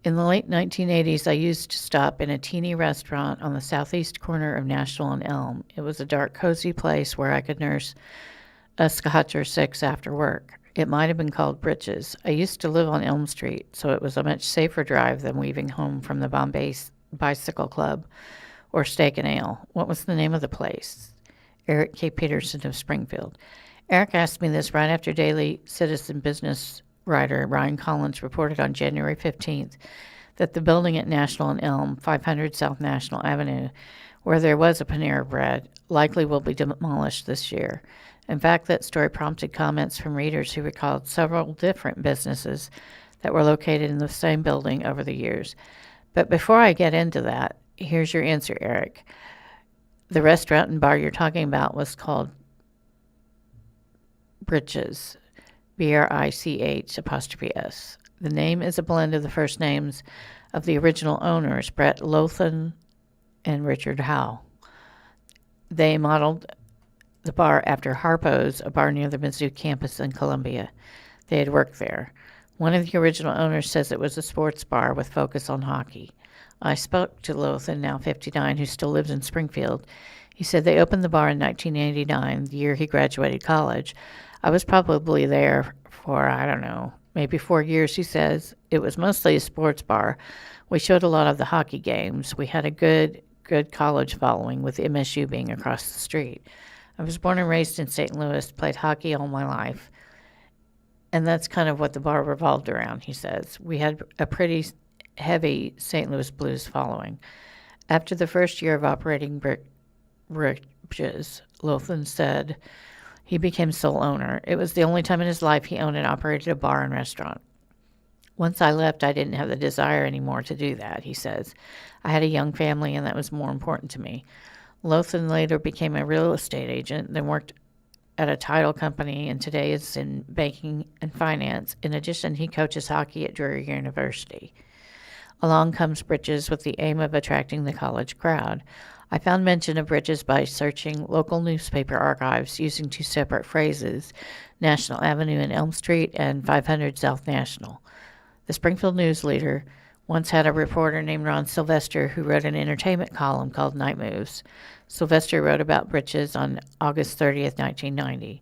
C: In the late 1980s, I used to stop in a teeny restaurant on the southeast corner of National and Elm. It was a dark, cozy place where I could nurse a scotch or six after work. It might have been called Britches. I used to live on Elm Street, so it was a much safer drive than weaving home from the Bombay Bicycle Club or Steak and Ale. What was the name of the place? Eric K. Peterson of Springfield. Eric asked me this right after Daily Citizen business writer Ryan Collins reported on January 15th that the building at National and Elm, 500 South National Avenue, where there was a Panera Bread, likely will be demolished this year. In fact, that story prompted comments from readers who recalled several different businesses that were located in the same building over the years. But before I get into that, here's your answer, Eric. The restaurant and bar you're talking about was called Britches, B-R-I-C-H''S. The name is a blend of the first names of the original owners, Brett Lothan and Richard Howe. They modeled the bar after Harpo's, a bar near the Mizzou campus in Columbia. They had worked there. One of the original owners says it was a sports bar with focus on hockey. I spoke to Lothan, now 59, who still lives in Springfield. He said they opened the bar in 1989, the year he graduated college. I was probably there for, I don't know, maybe 4 years, he says. It was mostly a sports bar. We showed a lot of the hockey games. We had a good college following, with MSU being across the street. I was born and raised in St. Louis, played hockey all my life. And that's kind of what the bar revolved around, he says. We had a pretty heavy St. Louis blues following. After the first year of operating Bridges, Lothan said he became sole owner. It was the only time in his life he owned and operated a bar and restaurant. Once I left, I didn't have the desire anymore to do that, he says. I had a young family, and that was more important to me. Lothan later became a real estate agent, then worked at a title company, and today is in banking and finance. In addition, he coaches hockey at Drury University. Along comes Bridges with the aim of attracting the college crowd. I found mention of Bridges by searching local newspaper archives using two separate phrases, National Avenue and Elm Street and 500 South National. The Springfield News-Leader once had a reporter named Ron Sylvester who wrote an entertainment column called Night Moves. Sylvester wrote about Bridges on August 30th, 1990.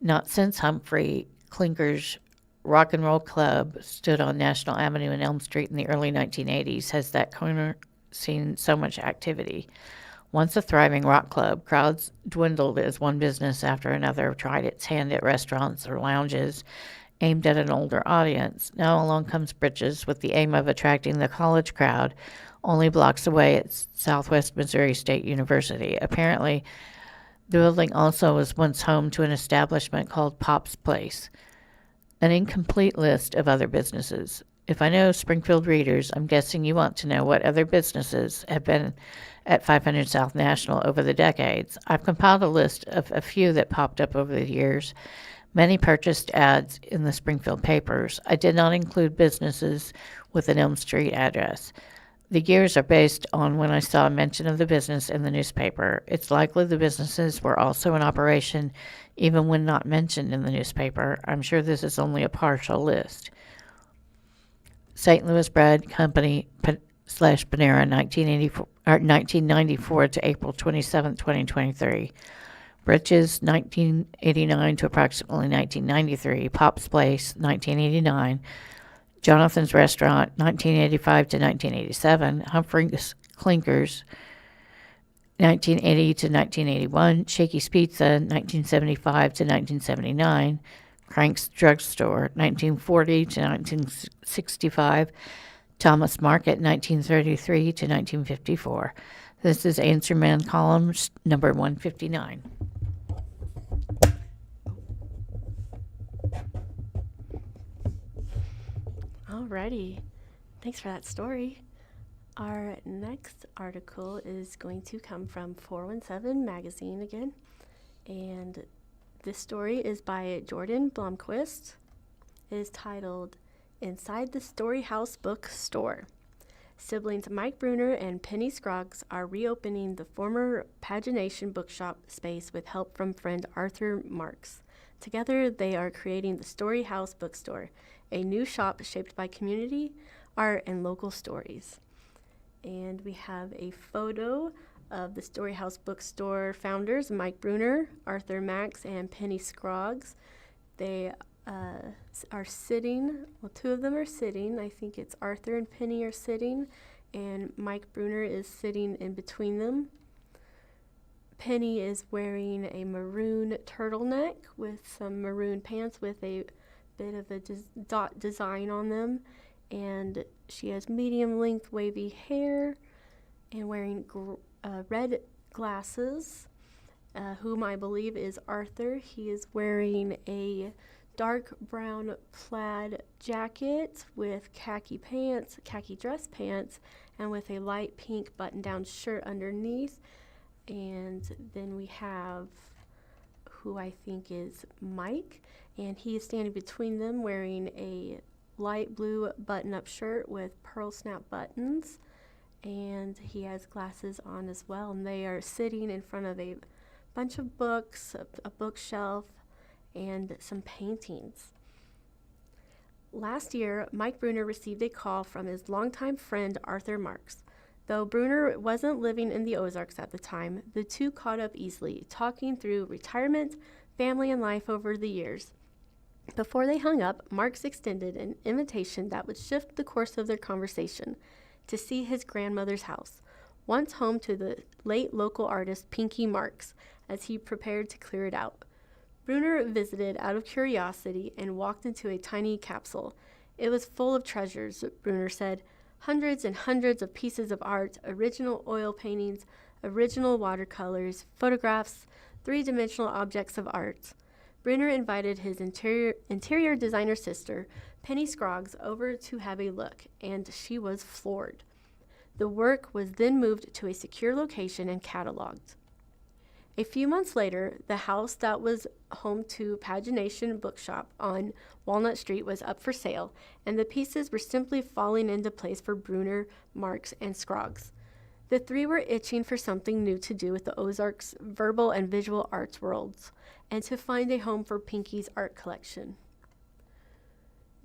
C: Not since Humphrey Clinker's Rock and Roll Club stood on National Avenue and Elm Street in the early 1980s has that corner seen so much activity. Once a thriving rock club, crowds dwindled as one business after another tried its hand at restaurants or lounges aimed at an older audience. Now along comes Bridges with the aim of attracting the college crowd, only blocks away at Southwest Missouri State University. Apparently, the building also was once home to an establishment called Pop's Place. An incomplete list of other businesses. If I know Springfield readers, I'm guessing you want to know what other businesses have been at 500 South National over the decades. I've compiled a list of a few that popped up over the years. Many purchased ads in the Springfield papers. I did not include businesses with an Elm Street address. The years are based on when I saw a mention of the business in the newspaper. It's likely the businesses were also in operation even when not mentioned in the newspaper. I'm sure this is only a partial list. St. Louis Bread Company / Panera, 1994 to April 27, 2023. Bridges, 1989 to approximately 1993. Pop's Place, 1989. Jonathan's Restaurant, 1985 to 1987. Humphrey's Clinkers, 1980 to 1981. Shakey's Pizza, 1975 to 1979. Crank's Drugstore, 1940 to 1965. Thomas Market, 1933 to 1954. This is Answer Man column number 159.
D: Alrighty, thanks for that story. Our next article is going to come from 417 Magazine again, and this story is by Jordan Blomquist. It is titled, Inside the Story House Book Store. Siblings Mike Bruner and Penny Scroggs are reopening the former Pagination bookshop space with help from friend Arthur Marks. Together, they are creating the Story House Bookstore, a new shop shaped by community, art, and local stories. And we have a photo of the Story House Bookstore founders, Mike Bruner, Arthur Marks, and Penny Scroggs. They are sitting, well, two of them are sitting. I think it's Arthur and Penny are sitting, and Mike Bruner is sitting in between them. Penny is wearing a maroon turtleneck with some maroon pants with a bit of a dot design on them, and she has medium length wavy hair and wearing red glasses, whom I believe is Arthur. He is wearing a dark brown plaid jacket with khaki dress pants, and with a light pink button-down shirt underneath. And then we have who I think is Mike, and he is standing between them wearing a light blue button-up shirt with pearl snap buttons, and he has glasses on as well, and they are sitting in front of a bunch of books, a bookshelf, and some paintings. Last year, Mike Bruner received a call from his longtime friend Arthur Marks. Though Bruner wasn't living in the Ozarks at the time, the two caught up easily, talking through retirement, family, and life over the years. Before they hung up, Marks extended an invitation that would shift the course of their conversation to see his grandmother's house, once home to the late local artist Pinky Marks, as he prepared to clear it out. Bruner visited out of curiosity and walked into a tiny capsule. It was full of treasures, Bruner said. Hundreds and hundreds of pieces of art, original oil paintings, original watercolors, photographs, three-dimensional objects of art. Bruner invited his interior designer sister, Penny Scroggs, over to have a look, and she was floored. The work was then moved to a secure location and cataloged. A few months later, the house that was home to Pagination Bookshop on Walnut Street was up for sale, and the pieces were simply falling into place for Bruner, Marks, and Scroggs. The three were itching for something new to do with the Ozarks' verbal and visual arts worlds, and to find a home for Pinky's art collection.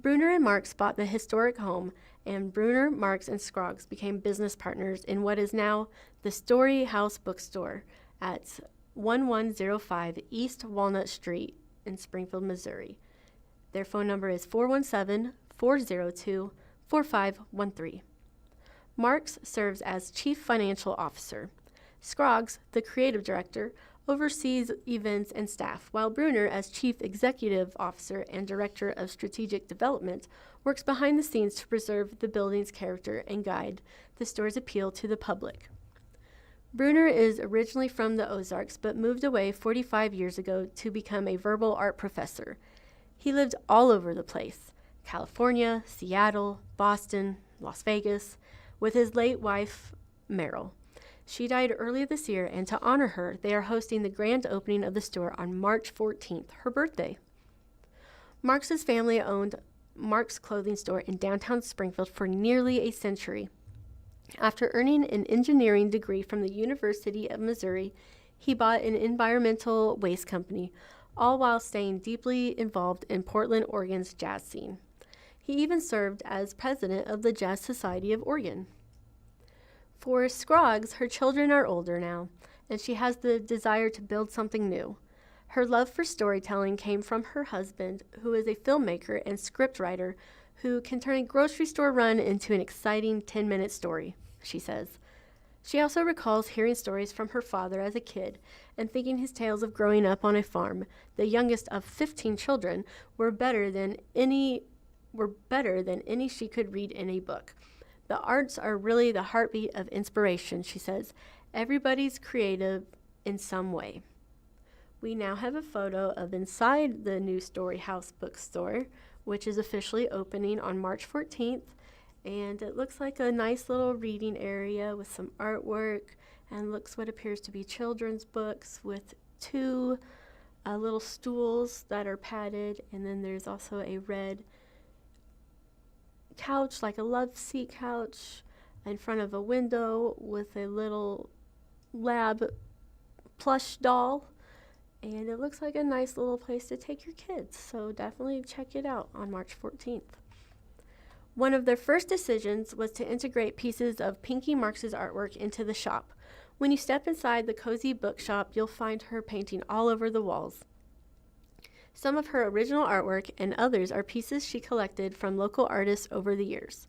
D: Bruner and Marks bought the historic home, and Bruner, Marks, and Scroggs became business partners in what is now the Story House Bookstore at 1105 East Walnut Street in Springfield, Missouri. Their phone number is 417-402-4513. Marks serves as Chief Financial Officer. Scroggs, the Creative Director, oversees events and staff, while Bruner, as Chief Executive Officer and Director of Strategic Development, works behind the scenes to preserve the building's character and guide the store's appeal to the public. Bruner is originally from the Ozarks, but moved away 45 years ago to become a verbal art professor. He lived all over the place: California, Seattle, Boston, Las Vegas, with his late wife, Meryl. She died earlier this year, and to honor her, they are hosting the grand opening of the store on March 14th, her birthday. Marks's family owned Marks Clothing Store in downtown Springfield for nearly a century. After earning an engineering degree from the University of Missouri, he bought an environmental waste company, all while staying deeply involved in Portland, Oregon's jazz scene. He even served as president of the Jazz Society of Oregon. For Scroggs, her children are older now, and she has the desire to build something new. Her love for storytelling came from her husband, who is a filmmaker and scriptwriter who can turn a grocery store run into an exciting 10-minute story, she says. She also recalls hearing stories from her father as a kid and thinking his tales of growing up on a farm, the youngest of 15 children, were better than any she could read in a book. The arts are really the heartbeat of inspiration, she says. Everybody's creative in some way. We now have a photo of inside the new Story House bookstore, which is officially opening on March 14th. And it looks like a nice little reading area with some artwork, and looks what appears to be children's books with two little stools that are padded. And then there's also a red couch, like a love seat couch, in front of a window with a little lab plush doll. And it looks like a nice little place to take your kids, so definitely check it out on March 14th. One of their first decisions was to integrate pieces of Pinky Marks' artwork into the shop. When you step inside the cozy bookshop, you'll find her painting all over the walls. Some of her original artwork and others are pieces she collected from local artists over the years.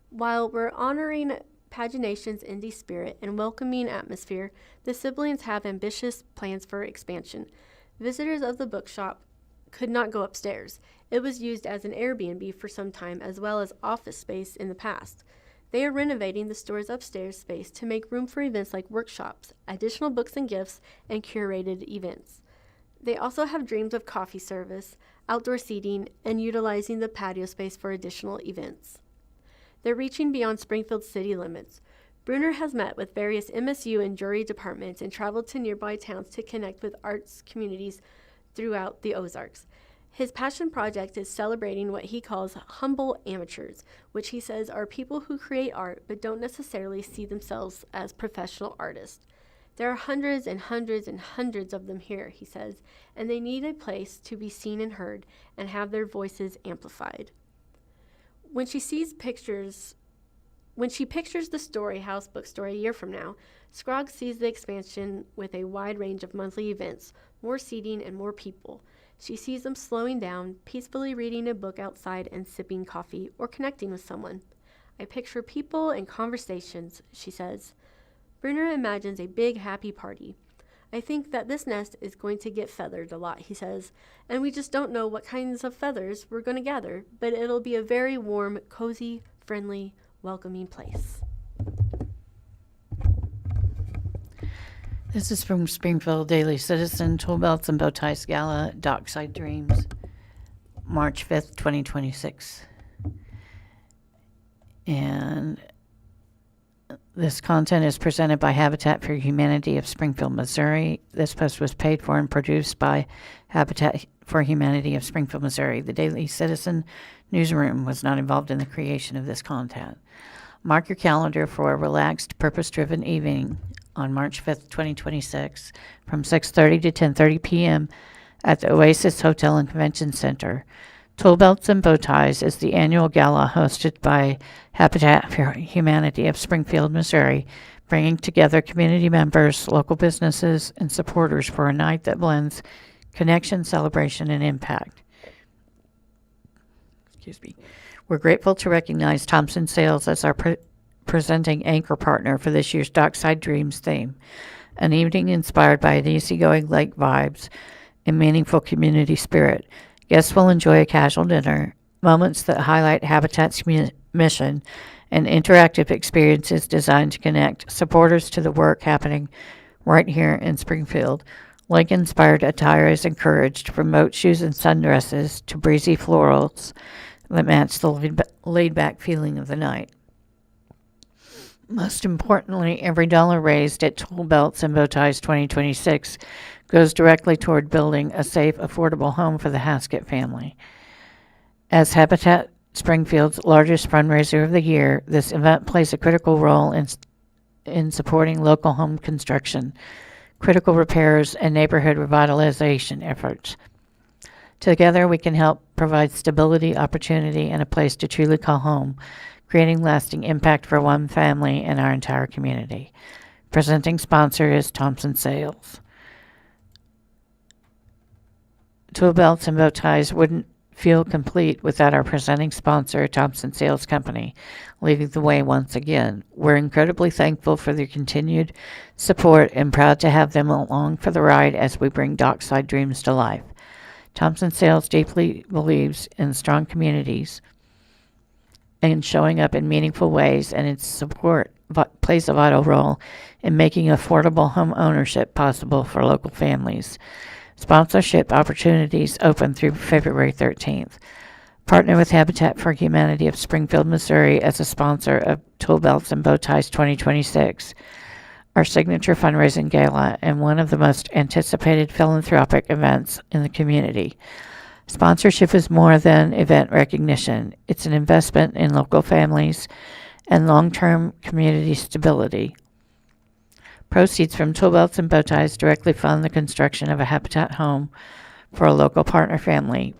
D: While we're honoring Pagination's indie spirit and welcoming atmosphere, the siblings have ambitious plans for expansion. Visitors of the bookshop could not go upstairs. It was used as an Airbnb for some time, as well as office space in the past. They are renovating the store's upstairs space to make room for events like workshops, additional books and gifts, and curated events. They also have dreams of coffee service, outdoor seating, and utilizing the patio space for additional events. They're reaching beyond Springfield city limits. Bruner has met with various MSU and jury departments and traveled to nearby towns to connect with arts communities throughout the Ozarks. His passion project is celebrating what he calls humble amateurs, which he says are people who create art but don't necessarily see themselves as professional artists. There are hundreds and hundreds and hundreds of them here, he says, and they need a place to be seen and heard and have their voices amplified. When she pictures the Story House bookstore a year from now, Scroggs sees the expansion with a wide range of monthly events, more seating and more people. She sees them slowing down, peacefully reading a book outside and sipping coffee or connecting with someone. I picture people and conversations, she says. Bruner imagines a big, happy party. I think that this nest is going to get feathered a lot, he says, and we just don't know what kinds of feathers we're going to gather, but it'll be a very warm, cozy, friendly, welcoming place.
C: This is from Springfield Daily Citizen, Tool Belts and Bow Ties Gala, Dockside Dreams, March 5th, 2026. And this content is presented by Habitat for Humanity of Springfield, Missouri. This post was paid for and produced by Habitat for Humanity of Springfield, Missouri. The Daily Citizen newsroom was not involved in the creation of this content. Mark your calendar for a relaxed, purpose-driven evening on March 5th, 2026, from 6:30 to 10:30 p.m. at the Oasis Hotel and Convention Center. Tool Belts and Bow Ties is the annual gala hosted by Habitat for Humanity of Springfield, Missouri, bringing together community members, local businesses, and supporters for a night that blends connection, celebration, and impact. We're grateful to recognize Thompson Sales as our presenting anchor partner for this year's Dockside Dreams theme, an evening inspired by an easygoing lake vibes and meaningful community spirit. Guests will enjoy a casual dinner, moments that highlight Habitat's mission, and interactive experiences designed to connect supporters to the work happening right here in Springfield. Lake-inspired attire is encouraged, from boat shoes and sundresses to breezy florals that match the laid-back feeling of the night. Most importantly, every dollar raised at Tool Belts and Bow Ties 2026 goes directly toward building a safe, affordable home for the Haskett family. As Habitat Springfield's largest fundraiser of the year, this event plays a critical role in supporting local home construction, critical repairs, and neighborhood revitalization efforts. Together, we can help provide stability, opportunity, and a place to truly call home, creating lasting impact for one family and our entire community. Presenting sponsor is Thompson Sales. Tool Belts and Bow Ties wouldn't feel complete without our presenting sponsor, Thompson Sales Company, leading the way once again. We're incredibly thankful for their continued support and proud to have them along for the ride as we bring Dockside Dreams to life. Thompson Sales deeply believes in strong communities and showing up in meaningful ways, and its support plays a vital role in making affordable home ownership possible for local families. Sponsorship opportunities open through February 13th. Partner with Habitat for Humanity of Springfield, Missouri as a sponsor of Tool Belts and Bow Ties 2026, our signature fundraising gala and one of the most anticipated philanthropic events in the community. Sponsorship is more than event recognition. It's an investment in local families and long-term community stability. Proceeds from Tool Belts and Bow Ties directly fund the construction of a Habitat home for a local partner family,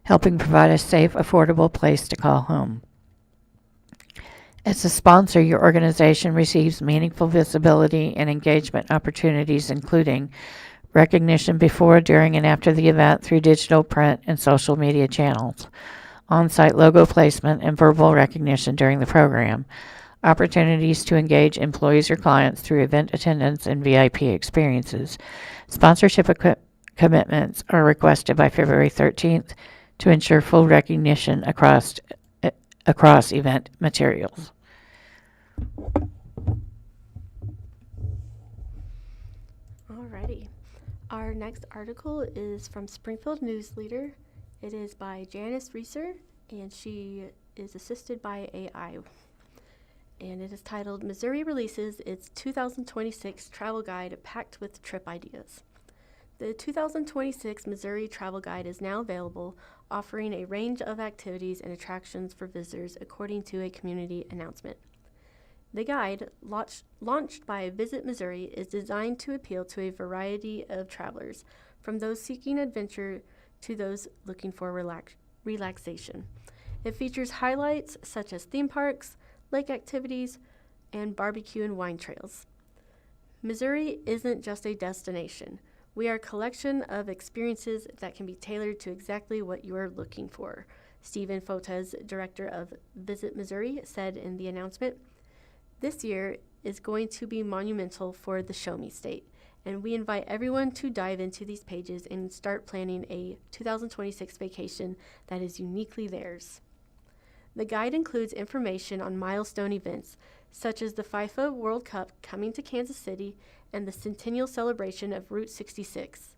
C: helping provide a safe, affordable place to call home. As a sponsor, your organization receives meaningful visibility and engagement opportunities, including recognition before, during, and after the event through digital, print, and social media channels, on-site logo placement, and verbal recognition during the program, opportunities to engage employees or clients through event attendance and VIP experiences. Sponsorship commitments are requested by February 13th to ensure full recognition across event materials.
D: Alrighty. Our next article is from Springfield News-Leader. It is by Janice Reeser, and she is assisted by AI. And it is titled, Missouri Releases Its 2026 Travel Guide Packed with Trip Ideas. The 2026 Missouri Travel Guide is now available, offering a range of activities and attractions for visitors according to a community announcement. The guide, launched by Visit Missouri, is designed to appeal to a variety of travelers, from those seeking adventure to those looking for relaxation. It features highlights such as theme parks, lake activities, and barbecue and wine trails. Missouri isn't just a destination. We are a collection of experiences that can be tailored to exactly what you are looking for, Stephen Fotez, director of Visit Missouri, said in the announcement. This year is going to be monumental for the Show Me State, and we invite everyone to dive into these pages and start planning a 2026 vacation that is uniquely theirs. The guide includes information on milestone events, such as the FIFA World Cup coming to Kansas City and the centennial celebration of Route 66.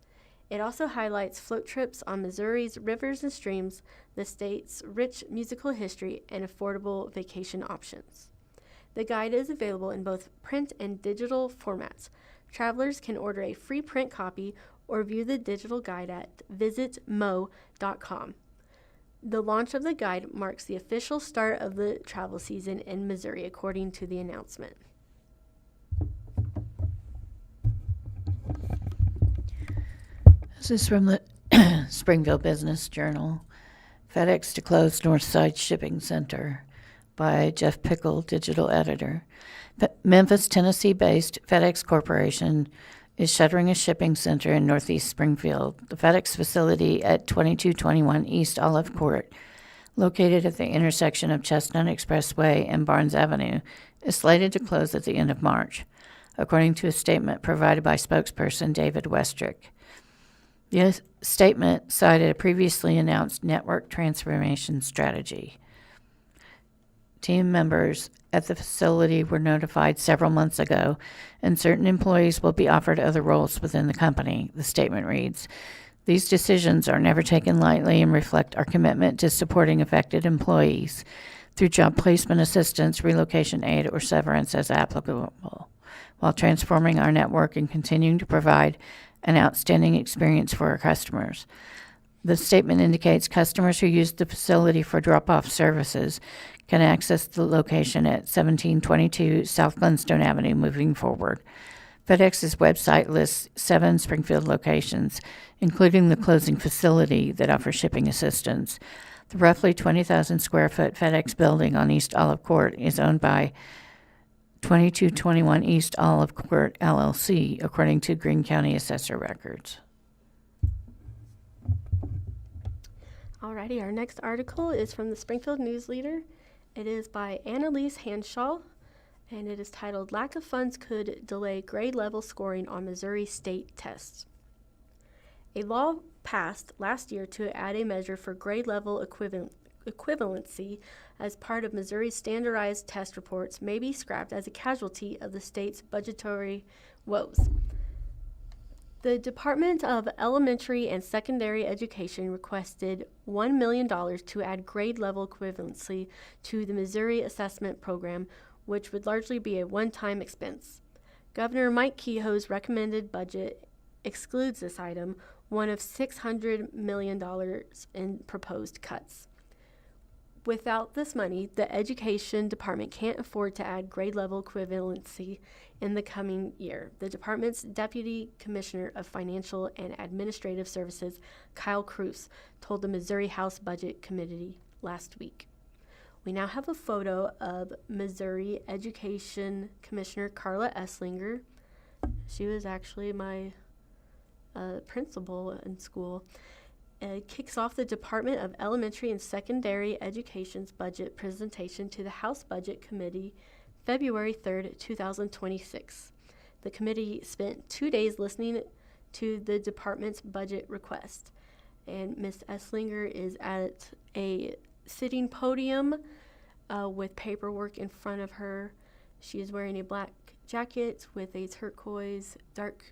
D: It also highlights float trips on Missouri's rivers and streams, the state's rich musical history, and affordable vacation options. The guide is available in both print and digital formats. Travelers can order a free print copy or view the digital guide at visitmo.com. The launch of the guide marks the official start of the travel season in Missouri, according to the announcement.
C: This is from the Springfield Business Journal. FedEx to close Northside Shipping Center by Jeff Pickle, digital editor. Memphis, Tennessee-based FedEx Corporation is shuttering a shipping center in northeast Springfield. The FedEx facility at 2221 East Olive Court, located at the intersection of Chestnut Expressway and Barnes Avenue, is slated to close at the end of March, according to a statement provided by spokesperson David Westrick. The statement cited a previously announced network transformation strategy. Team members at the facility were notified several months ago, and certain employees will be offered other roles within the company, the statement reads. These decisions are never taken lightly and reflect our commitment to supporting affected employees through job placement assistance, relocation aid, or severance as applicable, while transforming our network and continuing to provide an outstanding experience for our customers. The statement indicates customers who use the facility for drop-off services can access the location at 1722 South Glenstone Avenue moving forward. FedEx's website lists 7 Springfield locations, including the closing facility that offers shipping assistance. The roughly 20,000 square foot FedEx building on East Olive Court is owned by 2221 East Olive Court, LLC, according to Greene County Assessor records.
D: Alrighty, our next article is from the Springfield News-Leader. It is by Annalise Hanshaw, and it is titled, Lack of Funds Could Delay Grade Level Scoring on Missouri State Tests. A law passed last year to add a measure for grade level equivalency as part of Missouri's standardized test reports may be scrapped as a casualty of the state's budgetary woes. The Department of Elementary and Secondary Education requested $1 million to add grade level equivalency to the Missouri Assessment Program, which would largely be a one-time expense. Governor Mike Kehoe's recommended budget excludes this item, one of $600 million in proposed cuts. Without this money, the Education Department can't afford to add grade level equivalency in the coming year. The department's Deputy Commissioner of Financial and Administrative Services, Kyle Cruz, told the Missouri House Budget Committee last week. We now have a photo of Missouri Education Commissioner Carla Esslinger. She was actually my principal in school. It kicks off the Department of Elementary and Secondary Education's budget presentation to the House Budget Committee February 3rd, 2026. The committee spent 2 days listening to the department's budget request, and Ms. Esslinger is at a sitting podium with paperwork in front of her. She is wearing a black jacket with a dark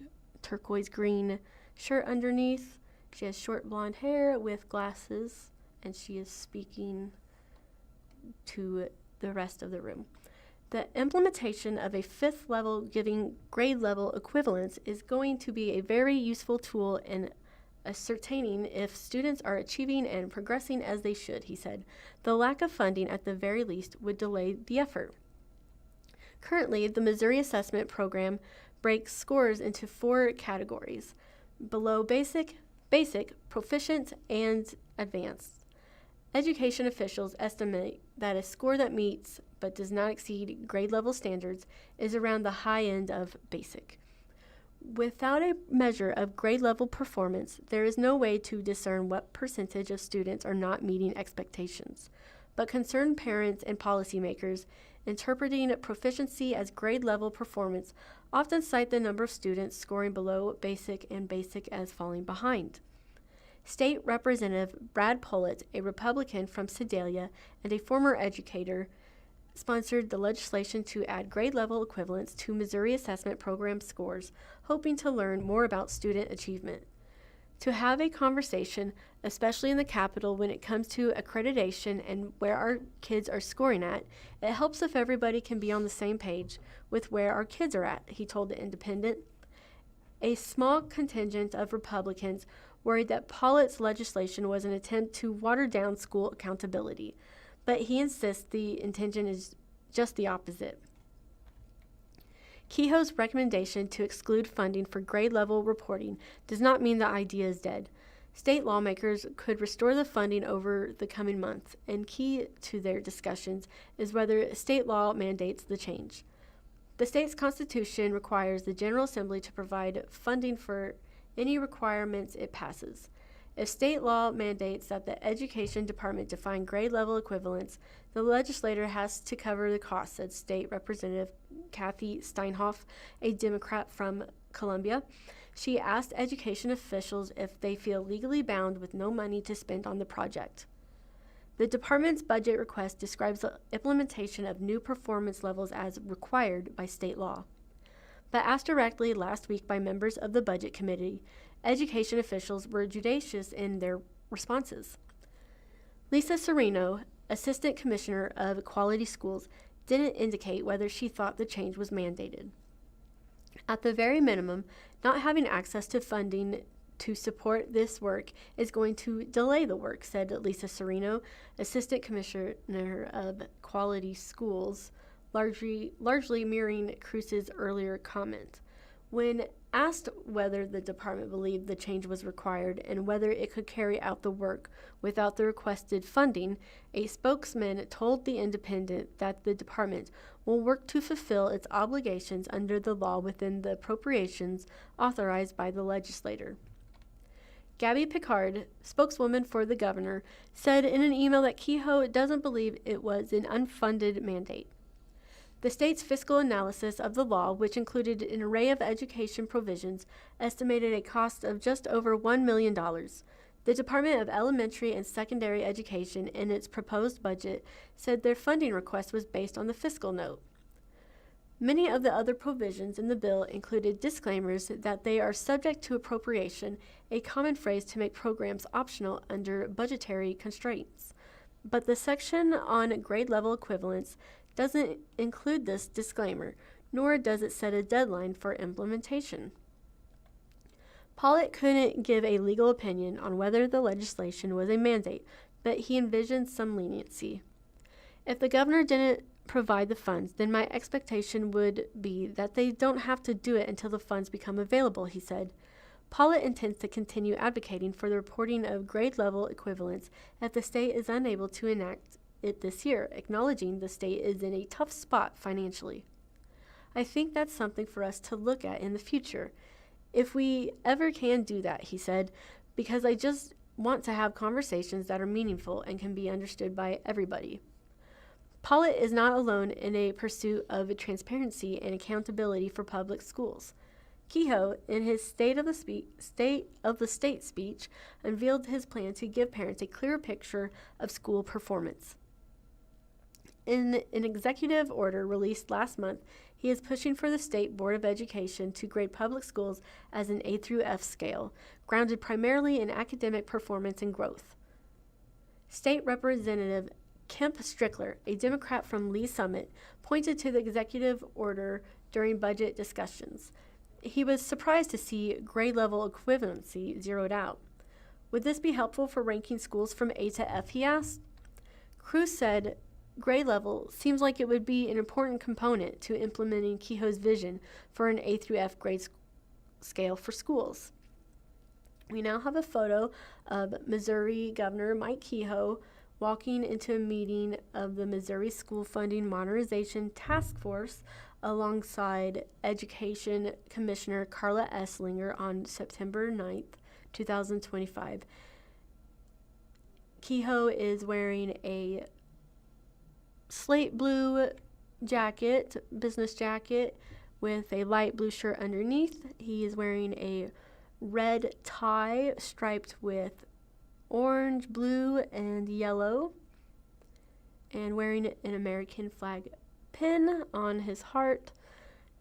D: turquoise green shirt underneath. She has short blonde hair with glasses, and she is speaking to the rest of the room. The implementation of a 5th level giving grade level equivalence is going to be a very useful tool in ascertaining if students are achieving and progressing as they should, he said. The lack of funding, at the very least, would delay the effort. Currently, the Missouri Assessment Program breaks scores into 4 categories: below basic, proficient, and advanced. Education officials estimate that a score that meets but does not exceed grade level standards is around the high end of basic. Without a measure of grade level performance, there is no way to discern what percentage of students are not meeting expectations. But concerned parents and policymakers interpreting proficiency as grade level performance often cite the number of students scoring below basic and basic as falling behind. State Representative Brad Pollitt, a Republican from Sedalia and a former educator, sponsored the legislation to add grade level equivalents to Missouri Assessment Program scores, hoping to learn more about student achievement. To have a conversation, especially in the Capitol when it comes to accreditation and where our kids are scoring at, it helps if everybody can be on the same page with where our kids are at, he told The Independent. A small contingent of Republicans worried that Pollitt's legislation was an attempt to water down school accountability, but he insists the intention is just the opposite. Kehoe's recommendation to exclude funding for grade-level reporting does not mean the idea is dead. State lawmakers could restore the funding over the coming months, and key to their discussions is whether state law mandates the change. The state's constitution requires the General Assembly to provide funding for any requirements it passes. If state law mandates that the Education Department define grade level equivalents, the legislator has to cover the cost, said State Representative Kathy Steinhoff, a Democrat from Columbia. She asked education officials if they feel legally bound with no money to spend on the project. The department's budget request describes the implementation of new performance levels as required by state law. But asked directly last week by members of the Budget Committee, education officials were judicious in their responses. Lisa Serino, Assistant Commissioner of Quality Schools, didn't indicate whether she thought the change was mandated. At the very minimum, not having access to funding to support this work is going to delay the work, said Lisa Serino, Assistant Commissioner of Quality Schools, largely mirroring Cruz's earlier comment. When asked whether the department believed the change was required and whether it could carry out the work without the requested funding, a spokesman told The Independent that the department will work to fulfill its obligations under the law within the appropriations authorized by the legislator. Gabby Picard, spokeswoman for the governor, said in an email that Kehoe doesn't believe it was an unfunded mandate. The state's fiscal analysis of the law, which included an array of education provisions, estimated a cost of just over $1 million. The Department of Elementary and Secondary Education, in its proposed budget, said their funding request was based on the fiscal note. Many of the other provisions in the bill included disclaimers that they are subject to appropriation, a common phrase to make programs optional under budgetary constraints. But the section on grade-level equivalence doesn't include this disclaimer, nor does it set a deadline for implementation. Pollitt couldn't give a legal opinion on whether the legislation was a mandate, but he envisioned some leniency. If the governor didn't provide the funds, then my expectation would be that they don't have to do it until the funds become available, he said. Pollitt intends to continue advocating for the reporting of grade-level equivalents if the state is unable to enact it this year, acknowledging the state is in a tough spot financially. I think that's something for us to look at in the future, if we ever can do that, he said, because I just want to have conversations that are meaningful and can be understood by everybody. Pollitt is not alone in a pursuit of transparency and accountability for public schools. Kehoe, in his State of the State speech, unveiled his plan to give parents a clearer picture of school performance. In an executive order released last month, he is pushing for the State Board of Education to grade public schools as an A through F scale, grounded primarily in academic performance and growth. State Representative Kemp Strickler, a Democrat from Lee Summit, pointed to the executive order during budget discussions. He was surprised to see grade level equivalency zeroed out. Would this be helpful for ranking schools from A to F, he asked. Cruz said grade level seems like it would be an important component to implementing Kehoe's vision for an A through F grade scale for schools. We now have a photo of Missouri Governor Mike Kehoe walking into a meeting of the Missouri School Funding Modernization Task Force alongside Education Commissioner Carla Esslinger on September 9th, 2025. Kehoe is wearing a slate blue jacket, business jacket, with a light blue shirt underneath. He is wearing a red tie striped with orange, blue, and yellow, and wearing an American flag pin on his heart.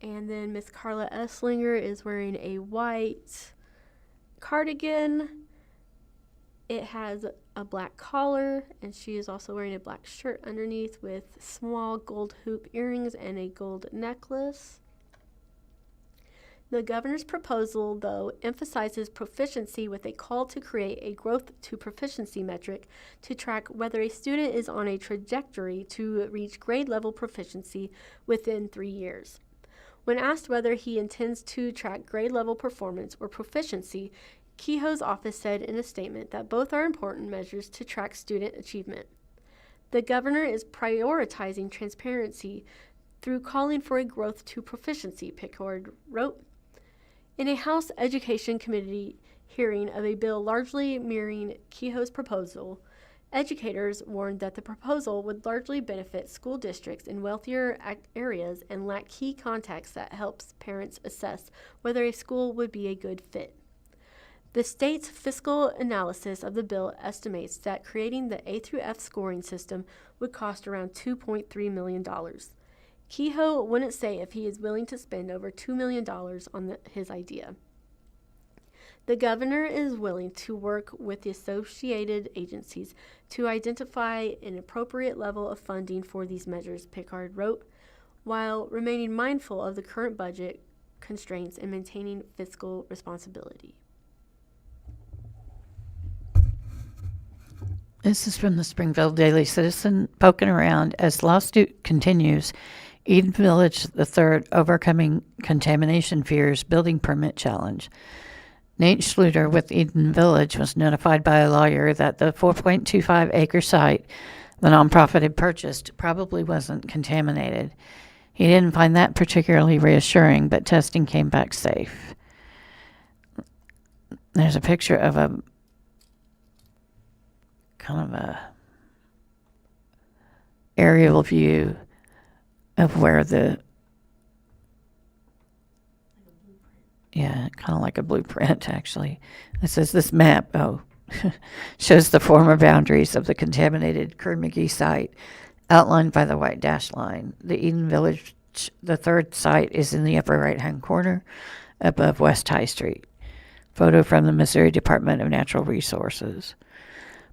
D: And then Miss Carla Esslinger is wearing a white cardigan. It has a black collar, and she is also wearing a black shirt underneath with small gold hoop earrings and a gold necklace. The governor's proposal, though, emphasizes proficiency with a call to create a growth to proficiency metric to track whether a student is on a trajectory to reach grade level proficiency within 3 years. When asked whether he intends to track grade level performance or proficiency, Kehoe's office said in a statement that both are important measures to track student achievement. The governor is prioritizing transparency through calling for a growth to proficiency, Pickard wrote. In a House Education Committee hearing of a bill largely mirroring Kehoe's proposal, educators warned that the proposal would largely benefit school districts in wealthier areas and lack key context that helps parents assess whether a school would be a good fit. The state's fiscal analysis of the bill estimates that creating the A through F scoring system would cost around $2.3 million. Kehoe wouldn't say if he is willing to spend over $2 million on his idea. The governor is willing to work with the associated agencies to identify an appropriate level of funding for these measures, Pickard wrote, while remaining mindful of the current budget constraints and maintaining fiscal responsibility.
C: This is from the Springfield Daily Citizen. Poking around as lawsuit continues, Eden Village III overcoming contamination fears building permit challenge. Nate Schluter with Eden Village was notified by a lawyer that the 4.25 acre site the nonprofit had purchased probably wasn't contaminated. He didn't find that particularly reassuring, but testing came back safe. There's a picture of a kind of a aerial view of where kind of like a blueprint, actually. It says this map, shows the former boundaries of the contaminated Kerr-McGee site, outlined by the white dashed line. The Eden Village, the third site, is in the upper right-hand corner, above West High Street. Photo from the Missouri Department of Natural Resources.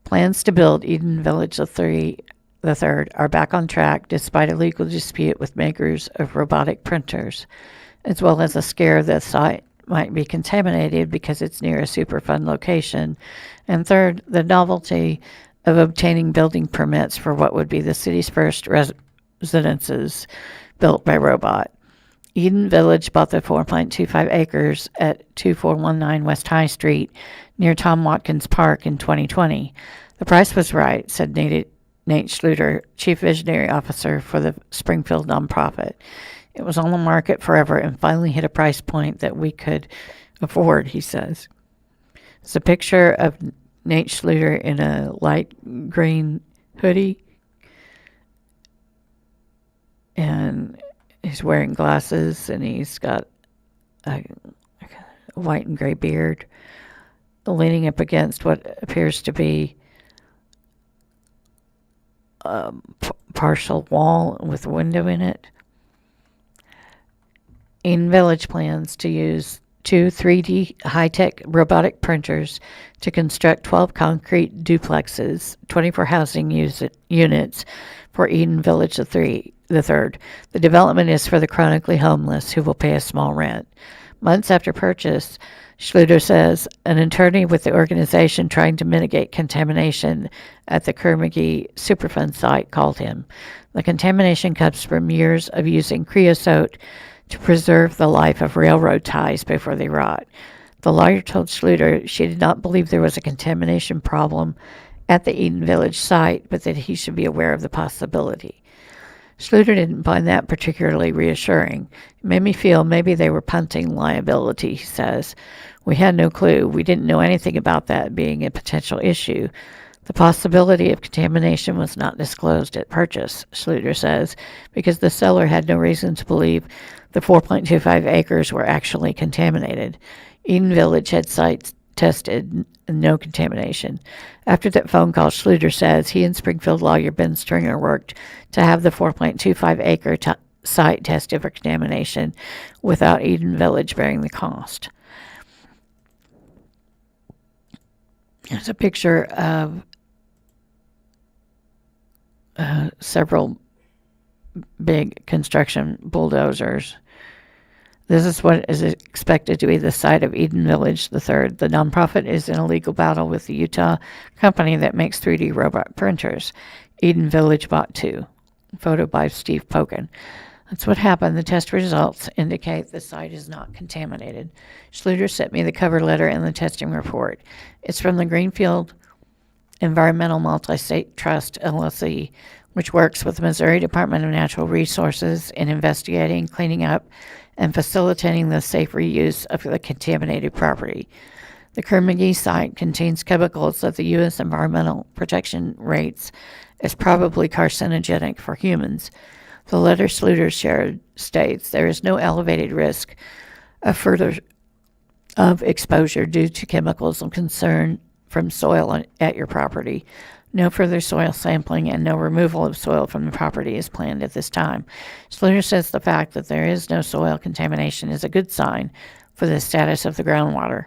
C: Plans to build Eden Village the third are back on track despite a legal dispute with makers of robotic printers, as well as a scare the site might be contaminated because it's near a Superfund location, and third, the novelty of obtaining building permits for what would be the city's first residences built by robot. Eden Village bought the 4.25 acres at 2419 West High Street near Tom Watkins Park in 2020. The price was right, said Nate Schluter, Chief Visionary Officer for the Springfield nonprofit. It was on the market forever and finally hit a price point that we could afford, he says. It's a picture of Nate Schluter in a light green hoodie, and he's wearing glasses, and he's got a white and gray beard, leaning up against what appears to be a partial wall with a window in it. Eden Village plans to use two 3D high-tech robotic printers to construct 12 concrete duplexes, 24 housing units for Eden Village the Third. The development is for the chronically homeless who will pay a small rent. Months after purchase, Schluter says an attorney with the organization trying to mitigate contamination at the Kerr-McGee Superfund site called him. The contamination comes from years of using creosote to preserve the life of railroad ties before they rot. The lawyer told Schluter she did not believe there was a contamination problem at the Eden Village site, but that he should be aware of the possibility. Schluter didn't find that particularly reassuring. It made me feel maybe they were punting liability, he says. We had no clue. We didn't know anything about that being a potential issue. The possibility of contamination was not disclosed at purchase, Schluter says, because the seller had no reason to believe the 4.25 acres were actually contaminated. Eden Village had sites tested, no contamination. After that phone call, Schluter says he and Springfield lawyer Ben Stringer worked to have the 4.25 acre site tested for contamination without Eden Village bearing the cost. There's a picture of several big construction bulldozers. This is what is expected to be the site of Eden Village the Third. The nonprofit is in a legal battle with the Utah company that makes 3D robot printers. Eden Village bought two. Photo by Steve Pokin. That's what happened. The test results indicate the site is not contaminated. Schluter sent me the cover letter and the testing report. It's from the Greenfield Environmental Multi-State Trust, LLC, which works with the Missouri Department of Natural Resources in investigating, cleaning up, and facilitating the safe reuse of the contaminated property. The Kerr-McGee site contains chemicals that the U.S. Environmental Protection rates as probably carcinogenic for humans. The letter Schluter shared states there is no elevated risk of exposure due to chemicals of concern from soil at your property. No further soil sampling and no removal of soil from the property is planned at this time. Schluter says the fact that there is no soil contamination is a good sign for the status of the groundwater.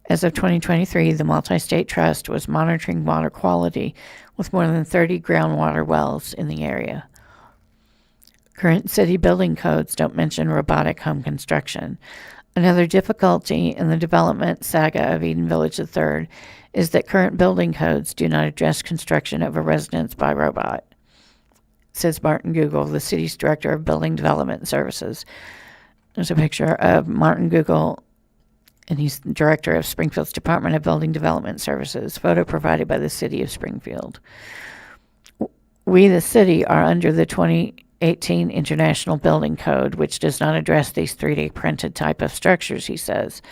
C: As of 2023, the Multi-State Trust was monitoring water quality with more than 30 groundwater wells in the area. Current city building codes don't mention robotic home construction. Another difficulty in the development saga of Eden Village III is that current building codes do not address construction of a residence by robot, says Martin Google, the city's director of building development services. There's a picture of Martin Google, and he's the director of Springfield's Department of Building Development Services. Photo provided by the city of Springfield. We, the city, are under the 2018 International Building Code, which does not address these 3D printed type of structures, he says.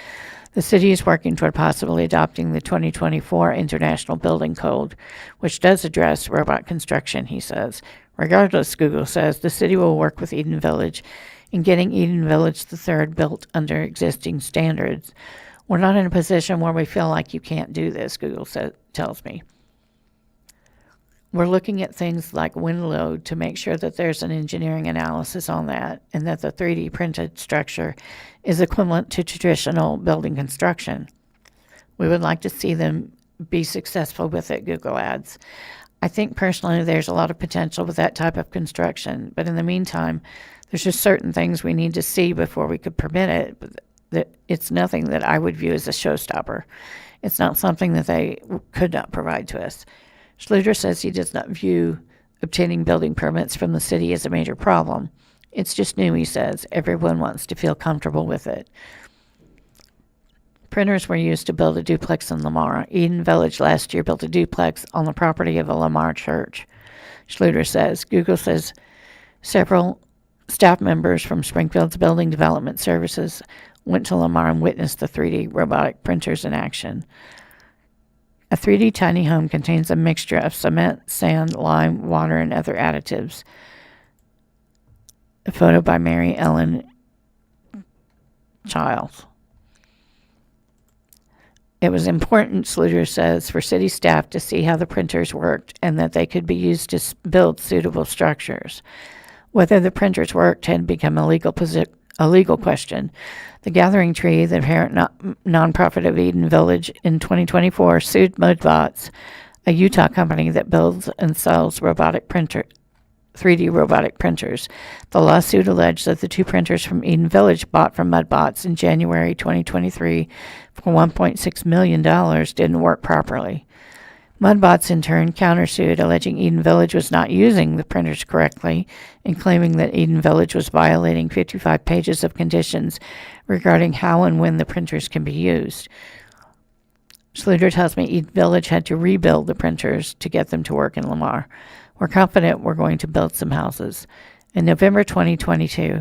C: The city is working toward possibly adopting the 2024 International Building Code, which does address robot construction, he says. Regardless, Google says, the city will work with Eden Village in getting Eden Village III built under existing standards. We're not in a position where we feel like you can't do this, Google tells me. We're looking at things like wind load to make sure that there's an engineering analysis on that and that the 3D printed structure is equivalent to traditional building construction. We would like to see them be successful with it, Google adds. I think personally there's a lot of potential with that type of construction, but in the meantime, there's just certain things we need to see before we could permit it. But it's nothing that I would view as a showstopper. It's not something that they could not provide to us. Schluter says he does not view obtaining building permits from the city as a major problem. It's just new, he says. Everyone wants to feel comfortable with it. Printers were used to build a duplex in Lamar. Eden Village last year built a duplex on the property of a Lamar church, Schluter says. Google says several staff members from Springfield's Building Development Services went to Lamar and witnessed the 3D robotic printers in action. A 3D tiny home contains a mixture of cement, sand, lime, water, and other additives. A photo by Mary Ellen Childs. It was important, Schluter says, for city staff to see how the printers worked and that they could be used to build suitable structures. Whether the printers worked had become a legal a legal question. The Gathering Tree, the parent nonprofit of Eden Village, in 2024 sued Mudbots, a Utah company that builds and sells 3D robotic printers. The lawsuit alleged that the two printers from Eden Village bought from Mudbots in January 2023 for $1.6 million didn't work properly. Mudbots in turn countersued, alleging Eden Village was not using the printers correctly and claiming that Eden Village was violating 55 pages of conditions regarding how and when the printers can be used. Schluter tells me Eden Village had to rebuild the printers to get them to work in Lamar. We're confident we're going to build some houses. In November 2022,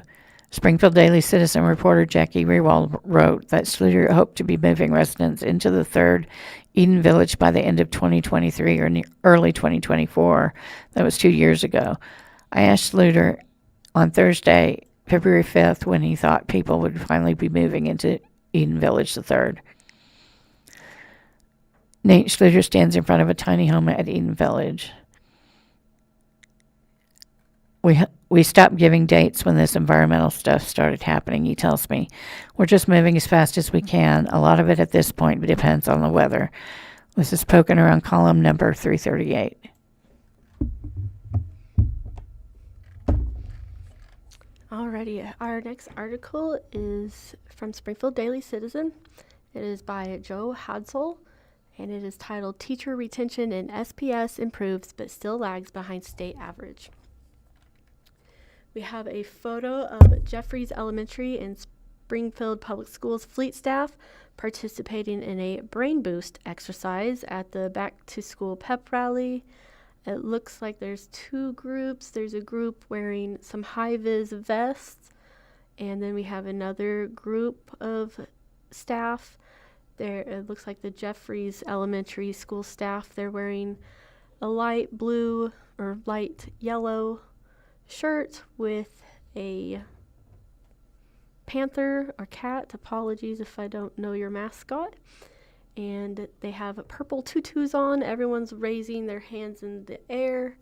C: Springfield Daily Citizen reporter Jackie Rewald wrote that Schluter hoped to be moving residents into the third Eden Village by the end of 2023 or early 2024. That was 2 years ago. I asked Schluter on Thursday, February 5th, when he thought people would finally be moving into Eden Village the third. Nate Schluter stands in front of a tiny home at Eden Village. We stopped giving dates when this environmental stuff started happening, he tells me. We're just moving as fast as we can. A lot of it at this point depends on the weather. This is poking around column number 338.
D: Alrighty, our next article is from Springfield Daily Citizen. It is by Joe Hadsel, and it is titled Teacher Retention in SPS Improves but Still Lags Behind State Average. We have a photo of Jeffries Elementary and Springfield Public Schools fleet staff participating in a brain boost exercise at the back to school pep rally. It looks like there's two groups. There's a group wearing some high-vis vests, and then we have another group of staff. There, it looks like the Jeffries Elementary School staff. They're wearing a light blue or light yellow shirt with a panther or cat. Apologies if I don't know your mascot. And they have purple tutus on. Everyone's raising their hands in the air.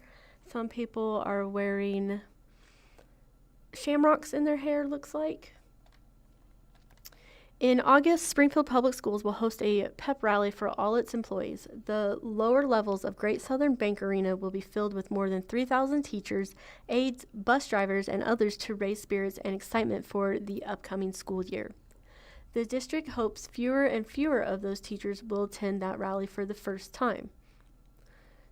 D: Some people are wearing shamrocks in their hair, looks like. In August, Springfield Public Schools will host a pep rally for all its employees. The lower levels of Great Southern Bank Arena will be filled with more than 3,000 teachers, aides, bus drivers, and others to raise spirits and excitement for the upcoming school year. The district hopes fewer and fewer of those teachers will attend that rally for the first time.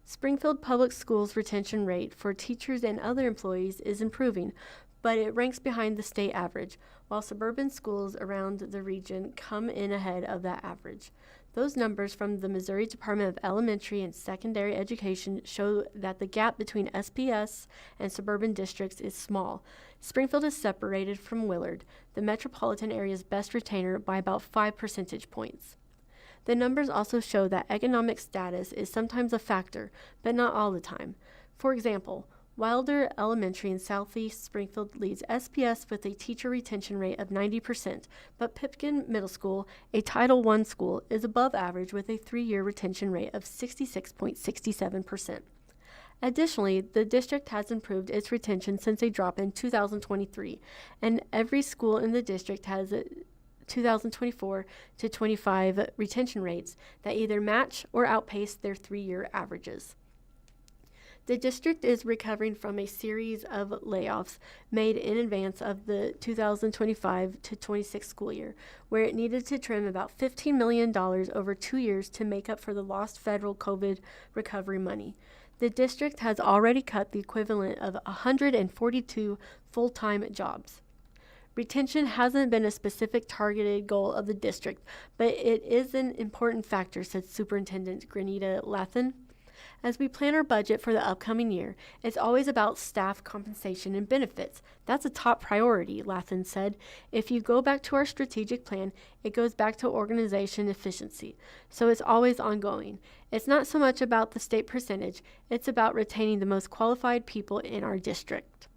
D: Springfield Public Schools' retention rate for teachers and other employees is improving, but it ranks behind the state average, while suburban schools around the region come in ahead of that average. Those numbers from the Missouri Department of Elementary and Secondary Education show that the gap between SPS and suburban districts is small. Springfield is separated from Willard, the metropolitan area's best retainer, by about 5 percentage points. The numbers also show that economic status is sometimes a factor, but not all the time. For example, Wilder Elementary in southeast Springfield leads SPS with a teacher retention rate of 90%, but Pipkin Middle School, a Title I school, is above average with a 3-year retention rate of 66.67%. Additionally, the district has improved its retention since a drop in 2023, and every school in the district has 2024 to 25 retention rates that either match or outpace their 3-year averages. The district is recovering from a series of layoffs made in advance of the 2025 to 26 school year, where it needed to trim about $15 million over 2 years to make up for the lost federal COVID recovery money. The district has already cut the equivalent of 142 full-time jobs. Retention hasn't been a specific targeted goal of the district, but it is an important factor, said Superintendent Grenita Lathan. As we plan our budget for the upcoming year, it's always about staff compensation and benefits. That's a top priority, Lathan said. If you go back to our strategic plan, it goes back to organization efficiency. So it's always ongoing. It's not so much about the state percentage, it's about retaining the most qualified people in our district.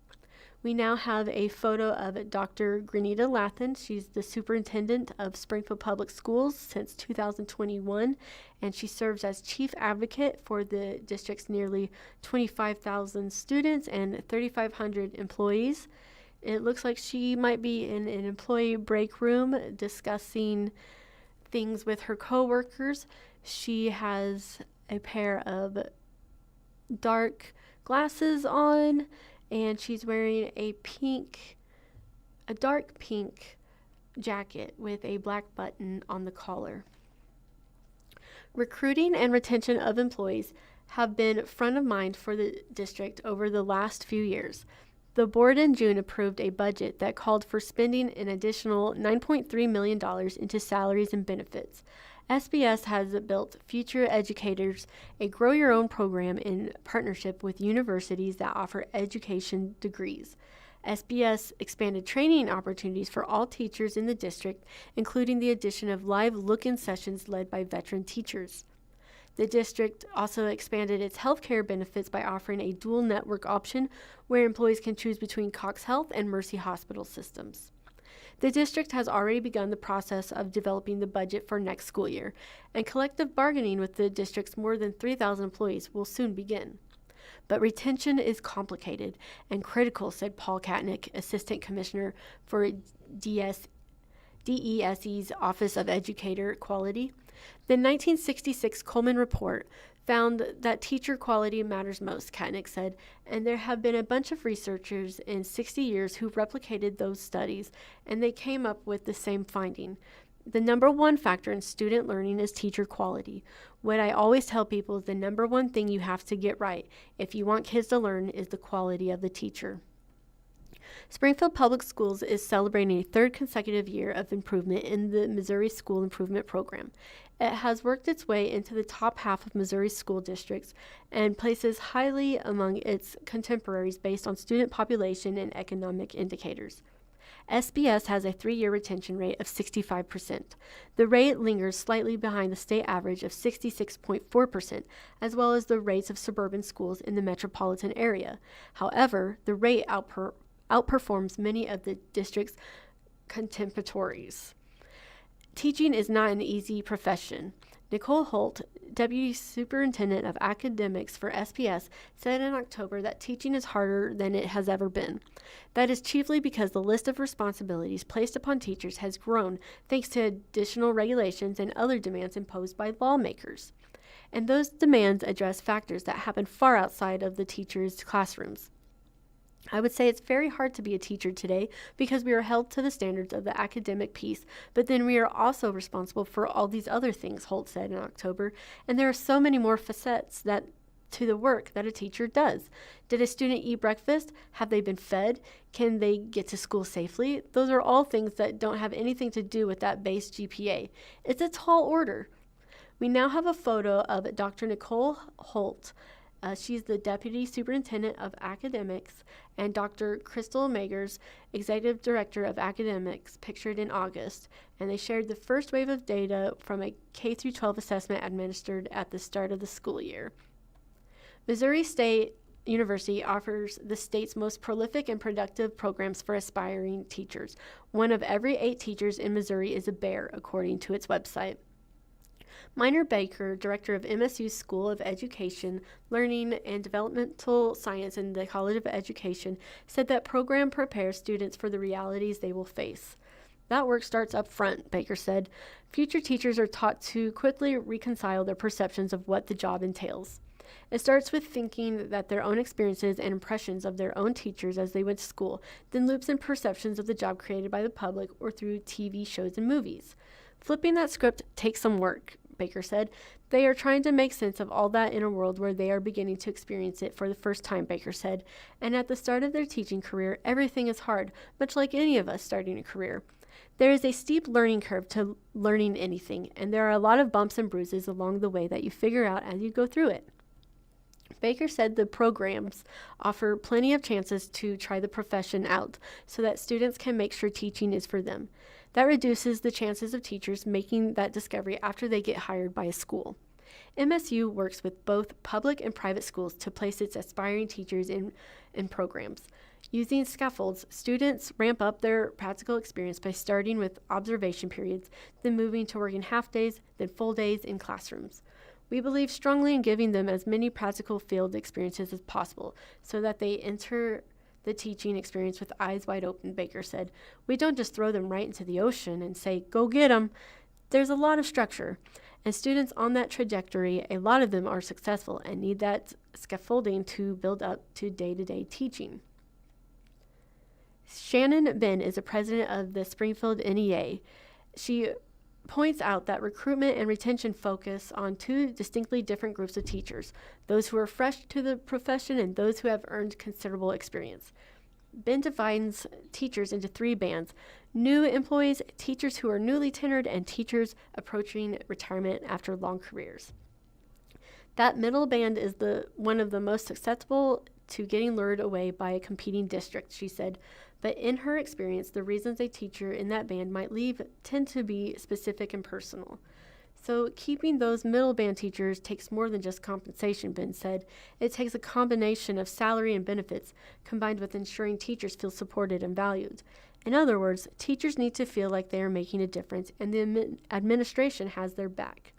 D: We now have a photo of Dr. Grenita Lathan. She's the superintendent of Springfield Public Schools since 2021, and she serves as chief advocate for the district's nearly 25,000 students and 3,500 employees. It looks like she might be in an employee break room discussing things with her coworkers. She has a pair of dark glasses on, and she's wearing a dark pink jacket with a black button on the collar. Recruiting and retention of employees have been front of mind for the district over the last few years. The board in June approved a budget that called for spending an additional $9.3 million into salaries and benefits. SBS has built Future Educators, a Grow Your Own program in partnership with universities that offer education degrees. SBS expanded training opportunities for all teachers in the district, including the addition of live look-in sessions led by veteran teachers. The district also expanded its healthcare benefits by offering a dual network option where employees can choose between Cox Health and Mercy Hospital systems. The district has already begun the process of developing the budget for next school year, and collective bargaining with the district's more than 3,000 employees will soon begin. But retention is complicated and critical, said Paul Katnick, Assistant Commissioner for DESE's Office of Educator Quality. The 1966 Coleman Report found that teacher quality matters most, Katnick said, and there have been a bunch of researchers in 60 years who replicated those studies, and they came up with the same finding. The number one factor in student learning is teacher quality. What I always tell people is the number one thing you have to get right if you want kids to learn is the quality of the teacher. Springfield Public Schools is celebrating a third consecutive year of improvement in the Missouri School Improvement Program. It has worked its way into the top half of Missouri school districts and places highly among its contemporaries based on student population and economic indicators. SBS has a 3-year retention rate of 65%. The rate lingers slightly behind the state average of 66.4%, as well as the rates of suburban schools in the metropolitan area. However, the rate outperforms many of the district's contemporaries. Teaching is not an easy profession. Nicole Holt, Deputy Superintendent of Academics for SPS, said in October that teaching is harder than it has ever been. That is chiefly because the list of responsibilities placed upon teachers has grown thanks to additional regulations and other demands imposed by lawmakers. And those demands address factors that happen far outside of the teachers' classrooms. I would say it's very hard to be a teacher today because we are held to the standards of the academic piece, but then we are also responsible for all these other things, Holt said in October, and there are so many more facets to the work that a teacher does. Did a student eat breakfast? Have they been fed? Can they get to school safely? Those are all things that don't have anything to do with that base GPA. It's a tall order. We now have a photo of Dr. Nicole Holt. She's the Deputy Superintendent of Academics, and Dr. Crystal Magers, Executive Director of Academics, pictured in August, and they shared the first wave of data from a K-12 assessment administered at the start of the school year. Missouri State University offers the state's most prolific and productive programs for aspiring teachers. 1 of every 8 teachers in Missouri is a bear, according to its website. Minor Baker, director of MSU's School of Education, Learning, and Developmental Science in the College of Education, said that program prepares students for the realities they will face. That work starts up front, Baker said. Future teachers are taught to quickly reconcile their perceptions of what the job entails. It starts with thinking that their own experiences and impressions of their own teachers as they went to school, then loops in perceptions of the job created by the public or through TV shows and movies. Flipping that script takes some work, Baker said. They are trying to make sense of all that in a world where they are beginning to experience it for the first time, Baker said. And at the start of their teaching career, everything is hard, much like any of us starting a career. There is a steep learning curve to learning anything, and there are a lot of bumps and bruises along the way that you figure out as you go through it. Baker said the programs offer plenty of chances to try the profession out so that students can make sure teaching is for them. That reduces the chances of teachers making that discovery after they get hired by a school. MSU works with both public and private schools to place its aspiring teachers in programs. Using scaffolds, students ramp up their practical experience by starting with observation periods, then moving to working half days, then full days in classrooms. We believe strongly in giving them as many practical field experiences as possible so that they enter the teaching experience with eyes wide open, Baker said. We don't just throw them right into the ocean and say, go get them. There's a lot of structure. And students on that trajectory, a lot of them are successful and need that scaffolding to build up to day-to-day teaching. Shannon Ben is the president of the Springfield NEA. She points out that recruitment and retention focus on two distinctly different groups of teachers, those who are fresh to the profession and those who have earned considerable experience. Ben defines teachers into three bands: new employees, teachers who are newly tenured, and teachers approaching retirement after long careers. That middle band is one of the most susceptible to getting lured away by a competing district, she said. But in her experience, the reasons a teacher in that band might leave tend to be specific and personal. So keeping those middle band teachers takes more than just compensation, Ben said. It takes a combination of salary and benefits combined with ensuring teachers feel supported and valued. In other words, teachers need to feel like they are making a difference and the administration has their back.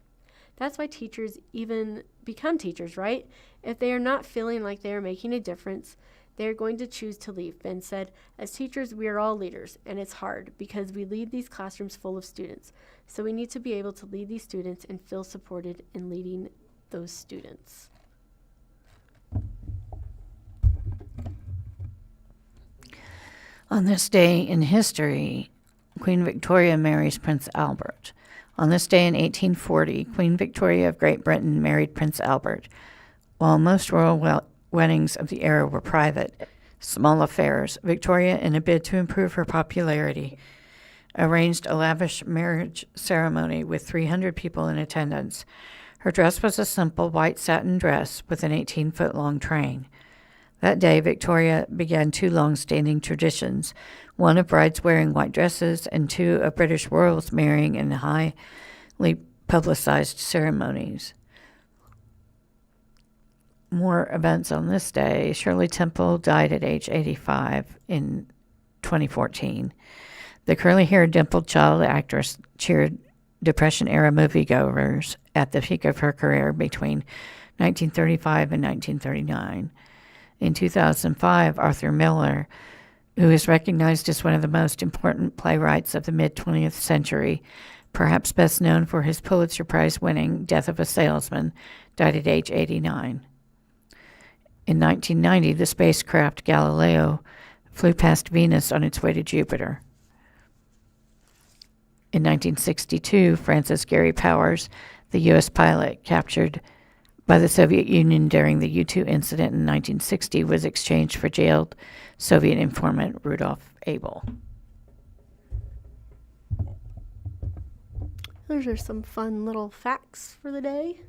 D: That's why teachers even become teachers, right? If they are not feeling like they are making a difference, they are going to choose to leave, Ben said. As teachers, we are all leaders, and it's hard because we lead these classrooms full of students. So we need to be able to lead these students and feel supported in leading those students.
C: On this day in history, Queen Victoria marries Prince Albert. On this day in 1840, Queen Victoria of Great Britain married Prince Albert. While most royal weddings of the era were private, small affairs, Victoria, in a bid to improve her popularity, arranged a lavish marriage ceremony with 300 people in attendance. Her dress was a simple white satin dress with an 18-foot-long train. That day, Victoria began two long-standing traditions, one of brides wearing white dresses and two of British royals marrying in highly publicized ceremonies. More events on this day. Shirley Temple died at age 85 in 2014. The curly-haired, dimpled child actress cheered Depression-era moviegoers at the peak of her career between 1935 and 1939. In 2005, Arthur Miller, who is recognized as one of the most important playwrights of the mid-20th century, perhaps best known for his Pulitzer Prize-winning Death of a Salesman, died at age 89. In 1990, the spacecraft Galileo flew past Venus on its way to Jupiter. In 1962, Francis Gary Powers, the U.S. pilot captured by the Soviet Union during the U-2 incident in 1960, was exchanged for jailed Soviet informant Rudolf Abel.
D: Those are some fun little facts for the day.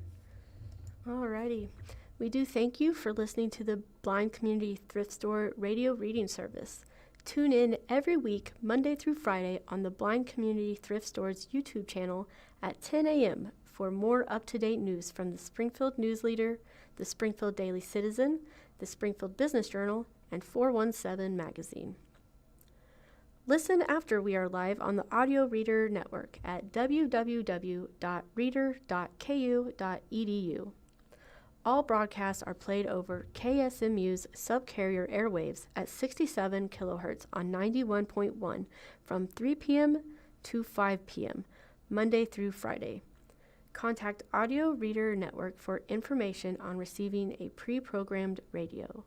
D: Alrighty. We do thank you for listening to the Blind Community Thrift Store radio reading service. Tune in every week, Monday through Friday, on the Blind Community Thrift Store's YouTube channel at 10 a.m. for more up-to-date news from the Springfield News-Leader, the Springfield Daily Citizen, the Springfield Business Journal, and 417 Magazine. Listen after we are live on the Audio Reader Network at www.reader.ku.edu. All broadcasts are played over KSMU's subcarrier airwaves at 67 kilohertz on 91.1 from 3 p.m. to 5 p.m., Monday through Friday. Contact Audio Reader Network for information on receiving a pre-programmed radio.